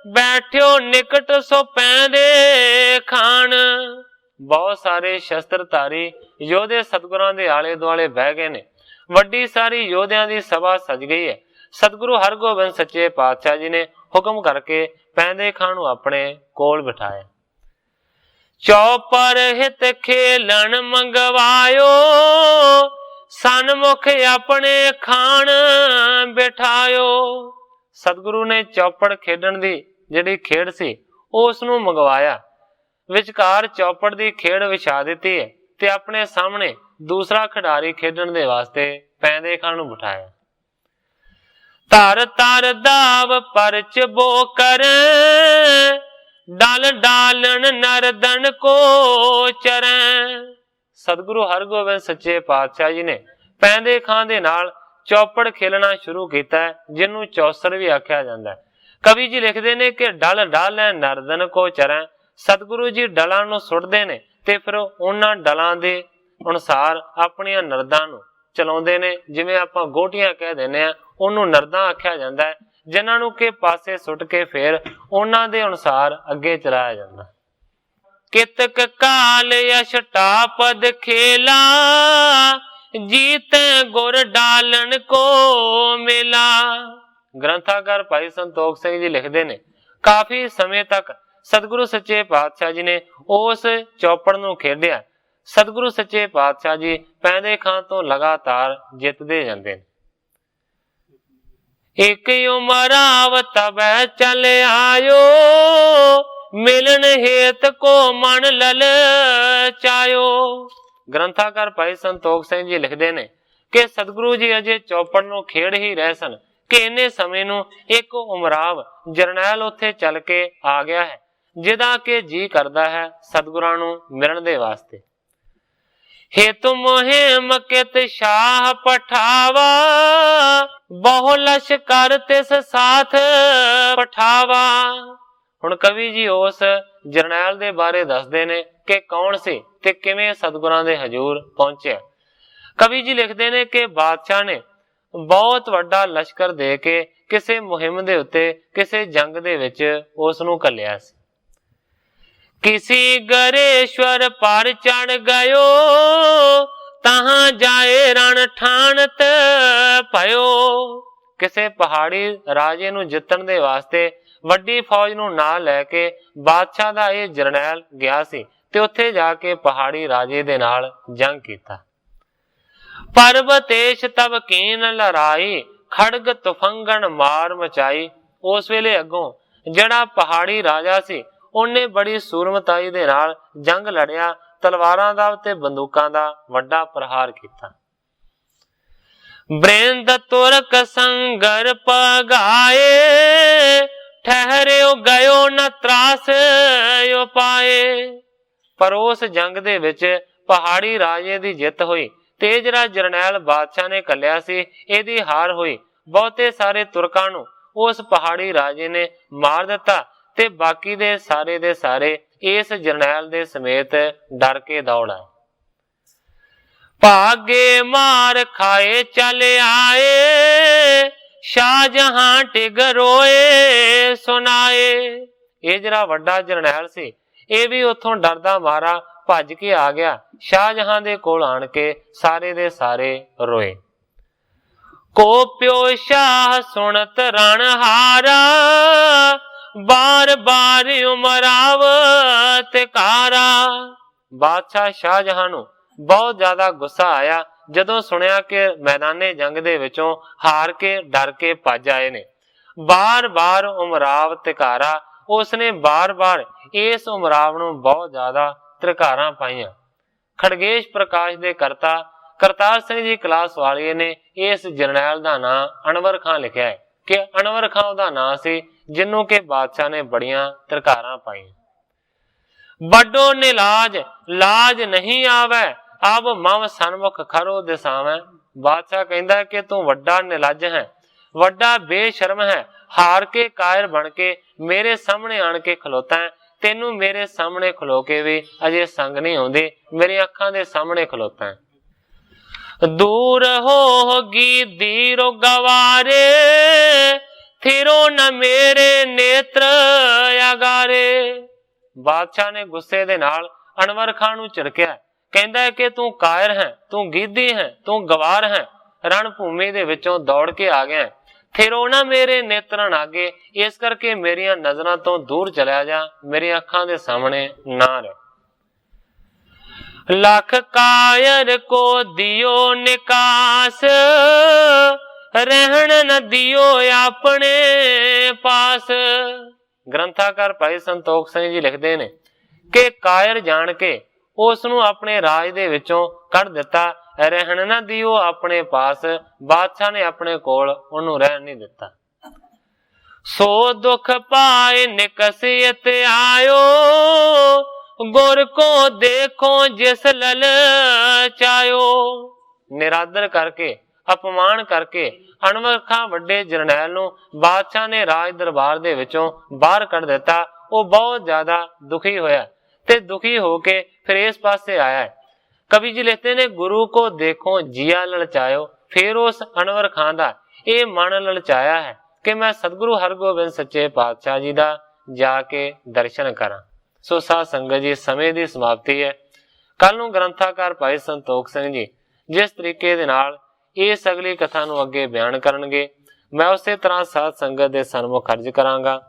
बैठियो निकट सो पैंदे खान। बहुत सारे शस्त्रधारी योधे सतगुरां दे आले दुआले बह गए ने। वड्डी सारी योधियां दी सभा सज गई है। सतगुरु हरगोबिंद सच्चे पातशाह जी ने हुक्म करके पैंदे खान नूं अपने कोल बिठाया। चौपर हित खेलन मंगवायो, सन्मुख अपने खान बिठायो। सतगुरु ने चौपड़ खेडण दी जिहड़ी खेड सी उस नूं मंगवाया। विचकार चौपड़ दी खेड विछा दिती है ते अपने सामने दूसरा खिडारी खेडण दे वास्ते पैंदे खान नूं बिठाया। तर तर दाव परच बो करे, डाल डालन नरदन को चरै। सतगुरु हरगोबिंद सच्चे पातशाह जी ने पैंदे खां दे नाल चौपड़ खेलना शुरू किया है, जिन्हों चौसर भी आख्या जाता है। कवि जी लिखते ने कि डल डाल नरदन को चरै। सतगुरु जी डलां नूं सुटदे ने ते फिर उन्हां डलां दे अनुसार अपनियां नरदां नूं चलाउंदे ने। जिवें आपां गोटियां कह दिंदे आ, उहनूं नरदां आख्या जाता है, जिन्हां नूं के पासे सुट के फिर उन्हां दे अनुसार अगे चलाया जाता। कितक काल अष्टापद खेला, जीते गुर डालन को मिला। ग्रंथाकार भाई संतोख सिंह जी लिखते ने काफी समय तक सतगुरु सच्चे पातशाह जी ने उस चौपड़ नूं खेडिया। सतगुरु सच्चे पातशाह जी पैंदे खां तो लगातार जितदे जांदे ने। एक उमराव तबै चल आयो, मिलन हेत को मन लल चायो। ग्रंथाकार भाई संतोख सिंह जी लिखते ने कि सतगुरु जी अजे चौपड़ नूं खेड ही रहे सन कि इन्ने समय नूं एक उमराव जरनैल उत्थे चल के आ गया है, जिहदा के जी करदा है सतगुरां नूं मिलण दे वास्ते। हेतु मुहिम कित शाह पठावा, बहु लश्कर तिस साथ पठावा। हुण कवि जी उस जरनैल दे बारे दसदे ने कि कौन सी ते किवें सतगुरां दे हजूर पहुंचे। कवि जी लिखते ने कि बादशाह ने बहुत वड्डा लश्कर दे के किसे मुहिम दे उत्ते किसे जंग दे विच उस नूं घल्लिया सी। किसी गरेश्वर पर चढ़ गयो, तहां जाए रण ठाणत भयो। किसे पहाड़ी राजे नूं जितण दे वास्ते वड्डी फौज नूं नाल लैके बादशाह दा इह जरनैल गया सी ते उत्थे जाके पहाड़ी राजे दे नाल जंग कीता। पर्वतेश तब कीन लड़ाई, खड़ग तुफंगन मार मचाई। उस वेले अगों जिहड़ा पहाड़ी राजा सी उन्हें बड़ी सूरमताई दे नाल जंग लड़िया, तलवारां दा ते बंदूकां दा वड्डा प्रहार कीता। ब्रेंद तुरक संगर पगाए, ठहरे गयो न त्रास पाए। पर उस जंग दे विच ਪਹਾੜੀ ਰਾਜੇ ਦੀ ਜਿੱਤ ਹੋਈ ਤੇ ਜਿਹੜਾ ਜਰਨੈਲ ਬਾਦਸ਼ਾਹ ਨੇ ਕੱਲਿਆ ਸੀ ਇਹਦੀ ਹਾਰ ਹੋਈ। ਬਹੁਤੇ ਸਾਰੇ ਤੁਰਕਾਂ ਨੂੰ ਉਸ ਪਹਾੜੀ ਰਾਜੇ ਨੇ ਮਾਰ ਦਿੱਤਾ ਤੇ ਬਾਕੀ ਦੇ ਸਾਰੇ ਇਸ ਜਰਨੈਲ ਦੇ ਸਮੇਤ ਡਰ ਕੇ ਦੌੜ ਆਏ। ਭਾਗੇ ਮਾਰ ਖਾਏ ਚਲ ਆਏ, ਸ਼ਾਹਜਹਾਂ ਟਿਗ ਰੋਏ ਸੁਨਾਏ। ਇਹ ਜਿਹੜਾ ਵੱਡਾ ਜਰਨੈਲ ਸੀ ਇਹ ਵੀ ਉੱਥੋਂ ਡਰਦਾ ਮਾਰਾ ਭੱਜ ਕੇ ਆ ਗਿਆ। ਸ਼ਾਹਜਹਾਂ ਦੇ ਕੋਲ ਆਣ ਕੇ ਸਾਰੇ ਦੇ ਸਾਰੇ ਰੋਏ। ਕੋ ਪਿਓ ਸ਼ਾਹ ਸੁਣਤ ਰਣ ਹਾਰਾ, ਬਾਰ ਬਾਰ ਉਮਰਾਵਤ ਕਾਰਾ। ਬਾਦਸ਼ਾਹ ਸ਼ਾਹਜਹਾਂ ਨੂੰ ਬਹੁਤ ਜ਼ਿਆਦਾ ਗੁੱਸਾ ਆਇਆ ਜਦੋਂ ਸੁਣਿਆ ਕਿ ਮੈਦਾਨੇ ਜੰਗ ਦੇ ਵਿੱਚੋਂ ਹਾਰ ਕੇ ਡਰ ਕੇ ਭੱਜ ਆਏ ਨੇ। ਬਾਰ ਬਾਰ ਉਮਰਾਵ ਤਿਕਾਰਾ, ਉਸਨੇ ਬਾਰ ਬਾਰ ਇਸ ਉਮਰਾਵ ਨੂੰ ਬਹੁਤ ਜ਼ਿਆਦਾ ਧਿਕਾਰਾਂ ਪਾਈਆਂ। ਖੜਗੇਸ਼ ਪ੍ਰਕਾਸ਼ ਦੇ ਕਰਤਾ ਕਰਤਾਰ ਸਿੰਘ ਜੀ ਕਲਾਸ ਵਾਲੀਏ ਨੇ ਇਸ ਜਰਨੈਲ ਦਾ ਨਾਂ ਅਨਵਰ ਖਾਂ ਲਿਖਿਆ ਹੈ ਕਿ ਅਨਵਰ ਖਾਂ ਉਹਦਾ ਨਾਂ ਸੀ ਜਿਹਨੂੰ ਕਿ ਬਾਦਸ਼ਾਹ ਨੇ ਬੜੀਆਂ ਧਿਕਾਰਾਂ ਪਾਈਆਂ। ਵੱਡੋ ਨਿਲਾਜ ਲਾਜ ਨਹੀਂ ਆਵੇ, ਅਬ ਮਮ ਸਨਮੁਖ ਖਰੋ ਦਿਸਾਵੇਂ। ਬਾਦਸ਼ਾਹ ਕਹਿੰਦਾ ਕਿ ਤੂੰ ਵੱਡਾ ਨਿਲੱਜ ਹੈ, ਵੱਡਾ ਬੇਸ਼ਰਮ ਹੈ, ਹਾਰ ਕੇ ਕਾਇਰ ਬਣ ਕੇ ਮੇਰੇ ਸਾਹਮਣੇ ਆਣ ਕੇ ਖਲੋਤਾ ਹੈ। ਤੈਨੂੰ ਮੇਰੇ ਸਾਹਮਣੇ ਖਲੋ ਕੇ ਵੀ ਅਜੇ ਸੰਗ ਨਹੀਂ ਆਉਂਦੀ, ਮੇਰੀਆਂ ਅੱਖਾਂ ਦੇ ਸਾਹਮਣੇ ਖਲੋਤਾ ਹੈ। ਦੂਰ ਹੋਗੀ ਦੀਰੋ ਗਵਾਰੇ, ਥਿਰੋ ਨ ਮੇਰੇ ਨੇਤਰ ਅਗਾਰੇ। ਬਾਦਸ਼ਾਹ ਨੇ ਗੁੱਸੇ ਦੇ ਨਾਲ ਅਨਵਰ ਖਾਨ ਨੂੰ ਝਿੜਕਿਆ, ਕਹਿੰਦਾ ਕਿ ਤੂੰ ਕਾਇਰ ਹੈ, ਤੂੰ ਗੀਦੀ ਹੈ, ਤੂੰ ਗਵਾਰ ਹੈ, ਰਣ ਭੂਮੀ ਦੇ ਵਿੱਚੋਂ ਦੌੜ ਕੇ ਆ ਗਿਆ। ਥਿਰੋ ਨਾ ਮੇਰੇ ਨੇਤਰਨ ਆਗੇ, ਇਸ ਕਰਕੇ ਮੇਰੀਆਂ ਨਜ਼ਰਾਂ ਤੋਂ ਦੂਰ ਚਲਿਆ ਜਾ, ਮੇਰੀਆਂ ਅੱਖਾਂ ਦੇ ਸਾਹਮਣੇ ਨਾ ਰਹਿ। ਲੱਖ ਕਾਇਰ ਕੋ ਦਿਓ ਨਿਕਾਸ, ਰਹਿਣ ਨ ਦਿਓ ਆਪਣੇ ਪਾਸ। ਗ੍ਰੰਥਾਕਾਰ ਭਾਈ ਸੰਤੋਖ ਸਿੰਘ ਜੀ ਲਿਖਦੇ ਨੇ ਕਿ ਕਾਇਰ ਜਾਣ ਕੇ ਉਸ ਨੂੰ ਆਪਣੇ ਰਾਜ ਦੇ ਵਿੱਚੋਂ ਕੱਢ ਦਿੱਤਾ, ਰਹਿਣ ਨਾ ਦਿਓ ਆਪਣੇ ਪਾਸ। ਬਾਦਸ਼ਾਹ ਨੇ ਆਪਣੇ ਕੋਲ ਉਹਨੂੰ ਰਹਿਣ ਨਹੀਂ ਦਿੱਤਾ। ਸੋ ਦੁਖ ਪਾਏ ਨਿਕਸਿयत ਆਇਓ, ਗੁਰ ਕੋ ਦੇਖੋ ਜਿਸ ਲਲ ਚਾਇਓ। ਨਿਰਾਦਰ ਕਰਕੇ ਅਪਮਾਨ ਕਰਕੇ ਅਨਵਰ ਖਾਂ ਵੱਡੇ ਜਰਨੈਲ ਨੂੰ ਬਾਦਸ਼ਾਹ ਨੇ ਰਾਜ ਦਰਬਾਰ ਦੇ ਵਿੱਚੋਂ ਬਾਹਰ ਕੱਢ ਦਿੱਤਾ। ਉਹ ਬਹੁਤ ਜ਼ਿਆਦਾ ਦੁਖੀ ਹੋਇਆ ਤੇ ਦੁਖੀ ਹੋ ਕੇ ਫਿਰ ਇਸ ਪਾਸੇ ਆਇਆ। ਕਵੀ ਜੀ ਲਿਖਦੇ ਨੇ ਗੁਰੂ ਕੋ ਦੇਖੋ ਜੀਆ ਲਲਚਾਇਓ। ਫਿਰ ਉਸ ਅਨਵਰ ਖਾਂ ਦਾ ਇਹ ਮਨ ਲਲਚਾਇਆ ਹੈ ਕਿ ਮੈਂ ਸਤਿਗੁਰੂ ਹਰਗੋਬਿੰਦ ਸੱਚੇ ਪਾਤਸ਼ਾਹ ਜੀ ਦਾ ਜਾ ਕੇ ਦਰਸ਼ਨ ਕਰਾਂ। ਸੋ ਸਾਧ ਸੰਗਤ ਜੀ, ਸਮੇਂ ਦੀ ਸਮਾਪਤੀ ਹੈ। ਕੱਲ ਨੂੰ ਗ੍ਰੰਥਾਕਾਰ ਭਾਈ ਸੰਤੋਖ ਸਿੰਘ ਜੀ ਜਿਸ ਤਰੀਕੇ ਦੇ ਨਾਲ ਇਸ ਅਗਲੀ ਕਥਾ ਨੂੰ ਅੱਗੇ ਬਿਆਨ ਕਰਨਗੇ, ਮੈਂ ਉਸੇ ਤਰ੍ਹਾਂ ਸਾਧ ਸੰਗਤ ਦੇ ਸਨਮੁਖ ਅਰਜ਼ ਕਰਾਂਗਾ।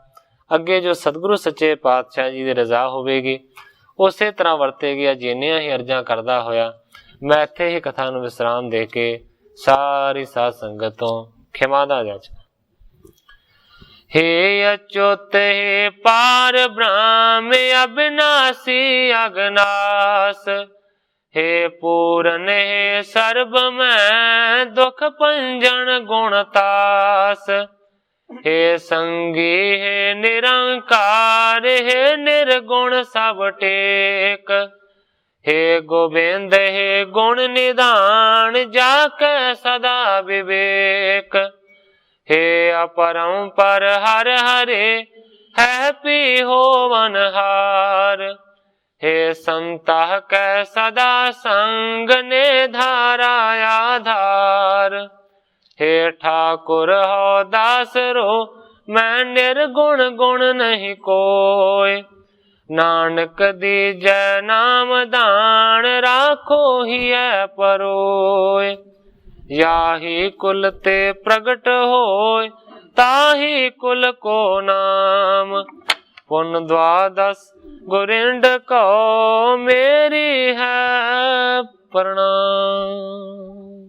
ਅੱਗੇ ਜੋ ਸਤਿਗੁਰੂ ਸੱਚੇ ਪਾਤਸ਼ਾਹ ਜੀ ਦੀ ਰਜ਼ਾ ਹੋਵੇਗੀ ਉਸੇ ਤਰ੍ਹਾਂ ਵਰਤੇਗੀ। ਜਿੰਨੀਆਂ ਹੀ ਅਰਜ਼ਾਂ ਕਰਦਾ ਹੋਇਆ ਮੈਂ ਇੱਥੇ ਹੀ ਕਥਾ ਨੂੰ ਵਿਸਰਾਮ ਦੇ ਕੇ ਸਾਰੀ ਸਾਧ ਸੰਗਤ ਤੋਂ ਖਿਮਾ ਦਾ ਜਾਚਨਾ। हे अच्युत हे पार ब्रह्म अविनाशी अगनास, हे पूरन हे सर्ब में दुख पंजन गुणतास, हे संगी हे निरंकार, हे निर्गुण सब टेक, हे गोविंद हे गुण निधान, जाके सदा विवेक, हे अपरंपर हर हरे है पी होवन हार, हे संतः कै सदा संग ने धारा आधार, हे ठाकुर हो दास रो मैं निर्गुण गुण नहीं कोय, नानक दीजै नाम दान राखो ही है परोय, याही कुल ते प्रगट होय ताही कुल को नाम, पुन द्वादश गुरिंड को मेरी है प्रणाम।